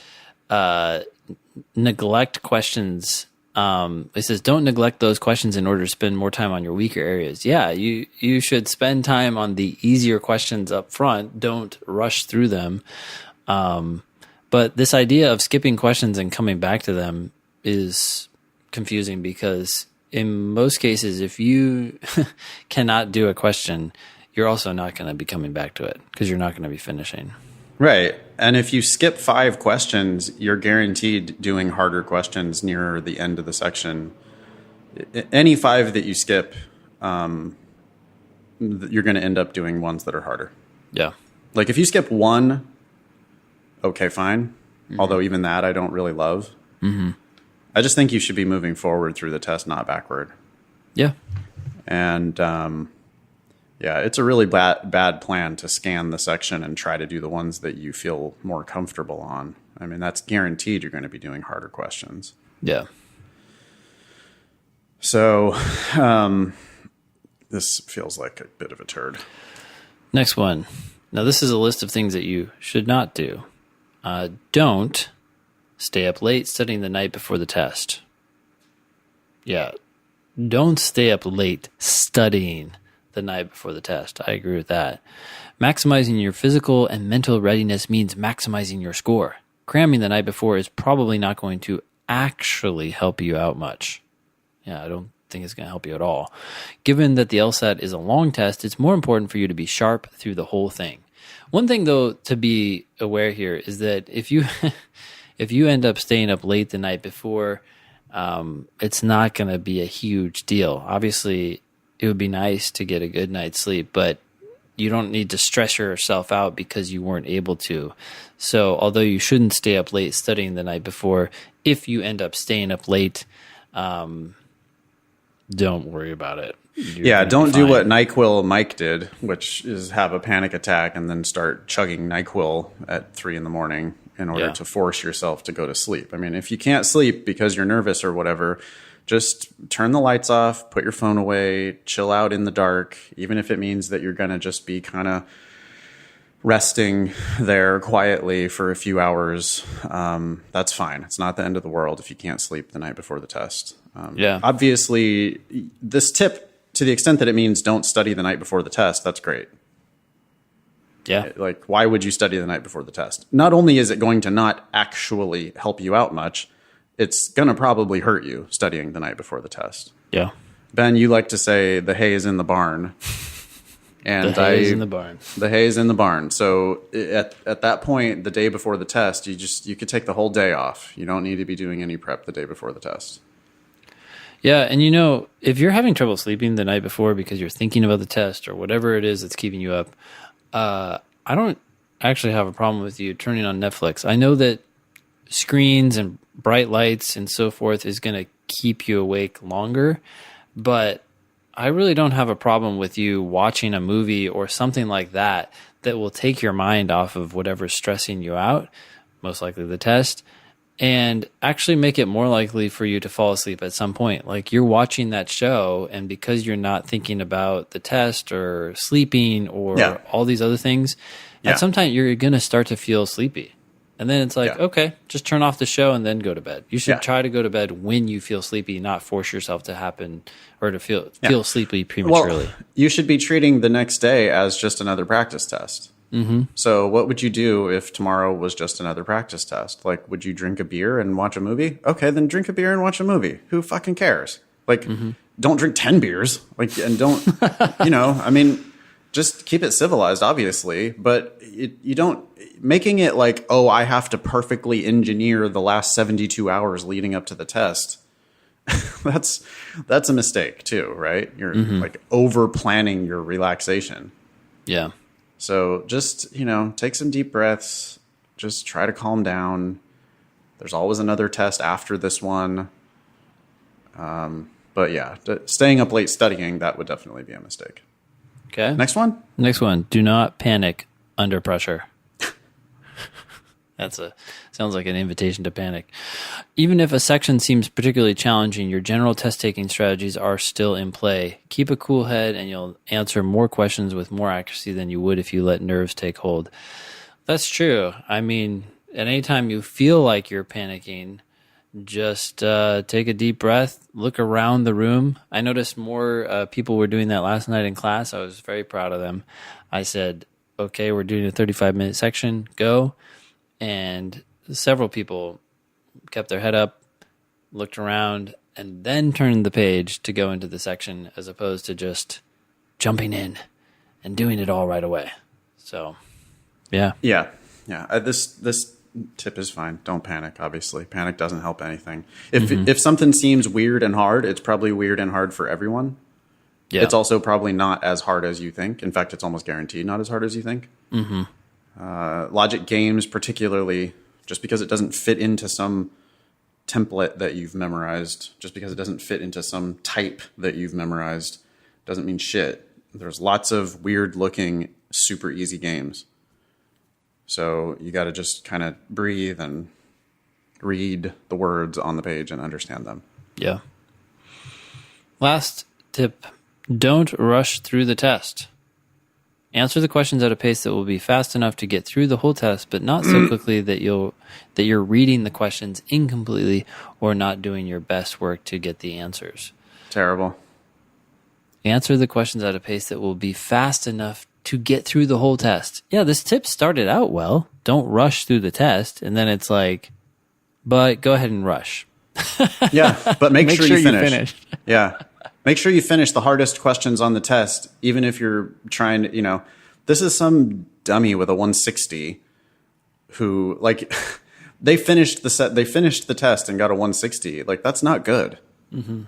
neglect questions. It says don't neglect those questions in order to spend more time on your weaker areas. Yeah, you should spend time on the easier questions up front. Don't rush through them. But this idea of skipping questions and coming back to them is confusing because in most cases, if you cannot do a question, you're also not going to be coming back to it because you're not going to be finishing. Right. And if you skip 5 questions, you're guaranteed doing harder questions near the end of the section. Any 5 that you skip, you're going to end up doing ones that are harder. Yeah. Like if you skip 1, okay, fine. Mm-hmm. Although even that I don't really love. Mm-hmm. I just think you should be moving forward through the test, not backward. Yeah. And yeah, it's a really bad plan to scan the section and try to do the ones that you feel more comfortable on. I mean, that's guaranteed you're going to be doing harder questions. Yeah. So this feels like a bit of a turd. Next one. Now, this is a list of things that you should not do. Don't stay up late studying the night before the test. Yeah. Don't stay up late studying the night before the test. I agree with that. Maximizing your physical and mental readiness means maximizing your score. Cramming the night before is probably not going to actually help you out much. Yeah, I don't think it's going to help you at all. Given that the LSAT is a long test, it's more important for you to be sharp through the whole thing. One thing, though, to be aware here is that if you if you end up staying up late the night before, it's not going to be a huge deal. Obviously, it would be nice to get a good night's sleep, but you don't need to stress yourself out because you weren't able to. So although you shouldn't stay up late studying the night before, if you end up staying up late, don't worry about it. Don't do what NyQuil Mike did, which is have a panic attack and then start chugging NyQuil at 3 a.m. in order to force yourself to go to sleep. I mean, if you can't sleep because you're nervous or whatever, just turn the lights off, put your phone away, chill out in the dark, even if it means that you're going to just be kind of resting there quietly for a few hours. That's fine. It's not the end of the world if you can't sleep the night before the test. Obviously, this tip, to the extent that it means don't study the night before the test, that's great. Yeah. Like, why would you study the night before the test? Not only is it going to not actually help you out much, it's going to probably hurt you studying the night before the test. Yeah. Ben, you like to say the hay is in the barn. And the hay is in the barn. The hay is in the barn. So at that point, the day before the test, you could take the whole day off. You don't need to be doing any prep the day before the test. Yeah, and if you're having trouble sleeping the night before because you're thinking about the test or whatever it is that's keeping you up, I don't actually have a problem with you turning on Netflix. I know that screens and bright lights and so forth is going to keep you awake longer, but I really don't have a problem with you watching a movie or something like that that will take your mind off of whatever's stressing you out, most likely the test, and actually make it more likely for you to fall asleep at some point. Like, you're watching that show, and because you're not thinking about the test or sleeping or all these other things, at some time you're going to start to feel sleepy. And then it's like, okay, just turn off the show and then go to bed. You should try to go to bed when you feel sleepy, not force yourself to happen or to feel sleepy prematurely. Well, you should be treating the next day as just another practice test. Mm-hmm. So what would you do if tomorrow was just another practice test? Like, would you drink a beer and watch a movie? Okay, then drink a beer and watch a movie. Who fucking cares? Like, don't drink 10 beers. Like, and don't, I mean, just keep it civilized, obviously, but you don't making it like, oh, I have to perfectly engineer the last 72 hours leading up to the test. That's a mistake too, right? You're like over planning your relaxation. Yeah. So just, take some deep breaths, just try to calm down. There's always another test after this one. But yeah, staying up late studying, that would definitely be a mistake. Okay. Next one. Do not panic under pressure. Sounds like an invitation to panic. Even if a section seems particularly challenging, your general test-taking strategies are still in play. Keep a cool head and you'll answer more questions with more accuracy than you would if you let nerves take hold. That's true. I mean, at any time you feel like you're panicking, just take a deep breath, look around the room. I noticed more people were doing that last night in class. I was very proud of them. I said, okay, we're doing a 35-minute section, go. And several people kept their head up, looked around, and then turned the page to go into the section as opposed to just jumping in and doing it all right away. So, yeah. Yeah. This tip is fine. Don't panic, obviously. Panic doesn't help anything. If something seems weird and hard, it's probably weird and hard for everyone. Yeah. It's also probably not as hard as you think. In fact, it's almost guaranteed not as hard as you think. Mm-hmm. Logic games, particularly, just because it doesn't fit into some template that you've memorized, just because it doesn't fit into some type that you've memorized, doesn't mean shit. There's lots of weird-looking, super easy games. So you got to just kind of breathe and read the words on the page and understand them. Yeah. Last tip, don't rush through the test. Answer the questions at a pace that will be fast enough to get through the whole test, but not so quickly that you're reading the questions incompletely or not doing your best work to get the answers. Terrible. Answer the questions at a pace that will be fast enough to get through the whole test. Yeah, this tip started out well. Don't rush through the test. And then it's like, but go ahead and rush. Yeah, but make sure you finish. finish. Yeah. Make sure you finish the hardest questions on the test, even if you're trying to, this is some dummy with a 160 who, like, they finished the test and got a 160. Like, that's not good. Mm-hmm.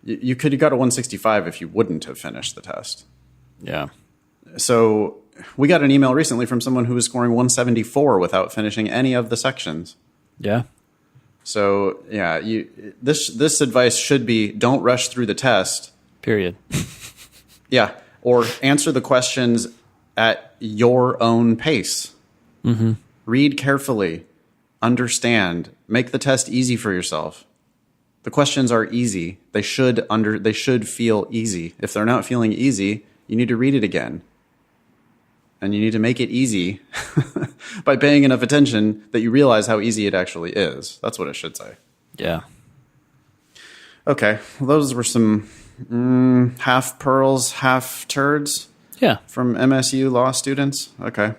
You could have got a 165 if you wouldn't have finished the test. Yeah. So we got an email recently from someone who was scoring 174 without finishing any of the sections. Yeah. So yeah, this advice should be don't rush through the test. Period. Yeah. Or answer the questions at your own pace. Mm-hmm. Read carefully. Understand. Make the test easy for yourself. The questions are easy. They should feel easy. If they're not feeling easy, you need to read it again. And you need to make it easy by paying enough attention that you realize how easy it actually is. That's what it should say. Yeah. Okay. Well, those were some half pearls, half turds. Yeah. From MSU law students. Okay.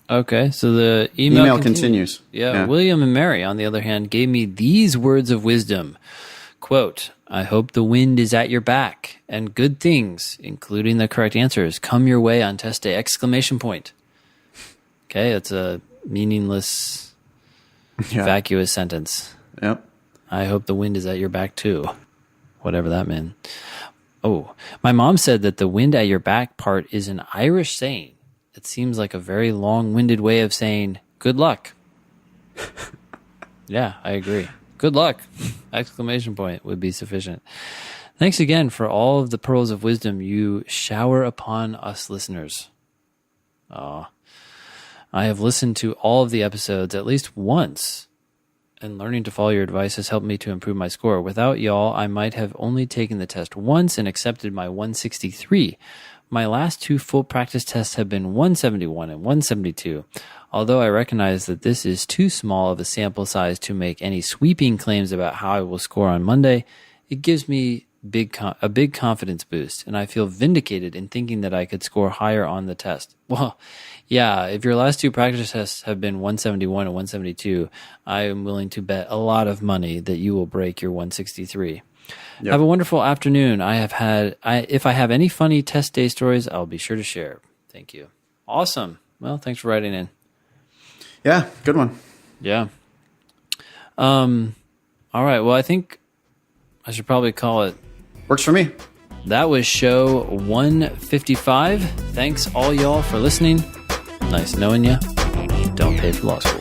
Okay. So the email continues. Yeah. William and Mary, on the other hand, gave me these words of wisdom. Quote, I hope the wind is at your back and good things, including the correct answers, come your way on test day! Exclamation point. Okay, it's a meaningless, vacuous sentence. Yep. I hope the wind is at your back too. Whatever that meant. Oh, my mom said that the wind at your back part is an Irish saying. It seems like a very long-winded way of saying good luck. Yeah, I agree. Good luck! Exclamation point would be sufficient. Thanks again for all of the pearls of wisdom you shower upon us listeners. I have listened to all of the episodes at least once, and learning to follow your advice has helped me to improve my score. Without y'all, I might have only taken the test once and accepted my 163. My last two full practice tests have been 171 and 172. Although I recognize that this is too small of a sample size to make any sweeping claims about how I will score on Monday, it gives me a big confidence boost, and I feel vindicated in thinking that I could score higher on the test. Well, yeah, if your last two practice tests have been 171 and 172, I am willing to bet a lot of money that you will break your 163. Yep. Have a wonderful afternoon. If I have any funny test day stories, I'll be sure to share. Thank you. Awesome. Well, thanks for writing in. Yeah, good one. Yeah. All right. Well, I think I should probably call it. Works for me. That was show 155. Thanks all y'all for listening. Nice knowing you. Don't pay for law school.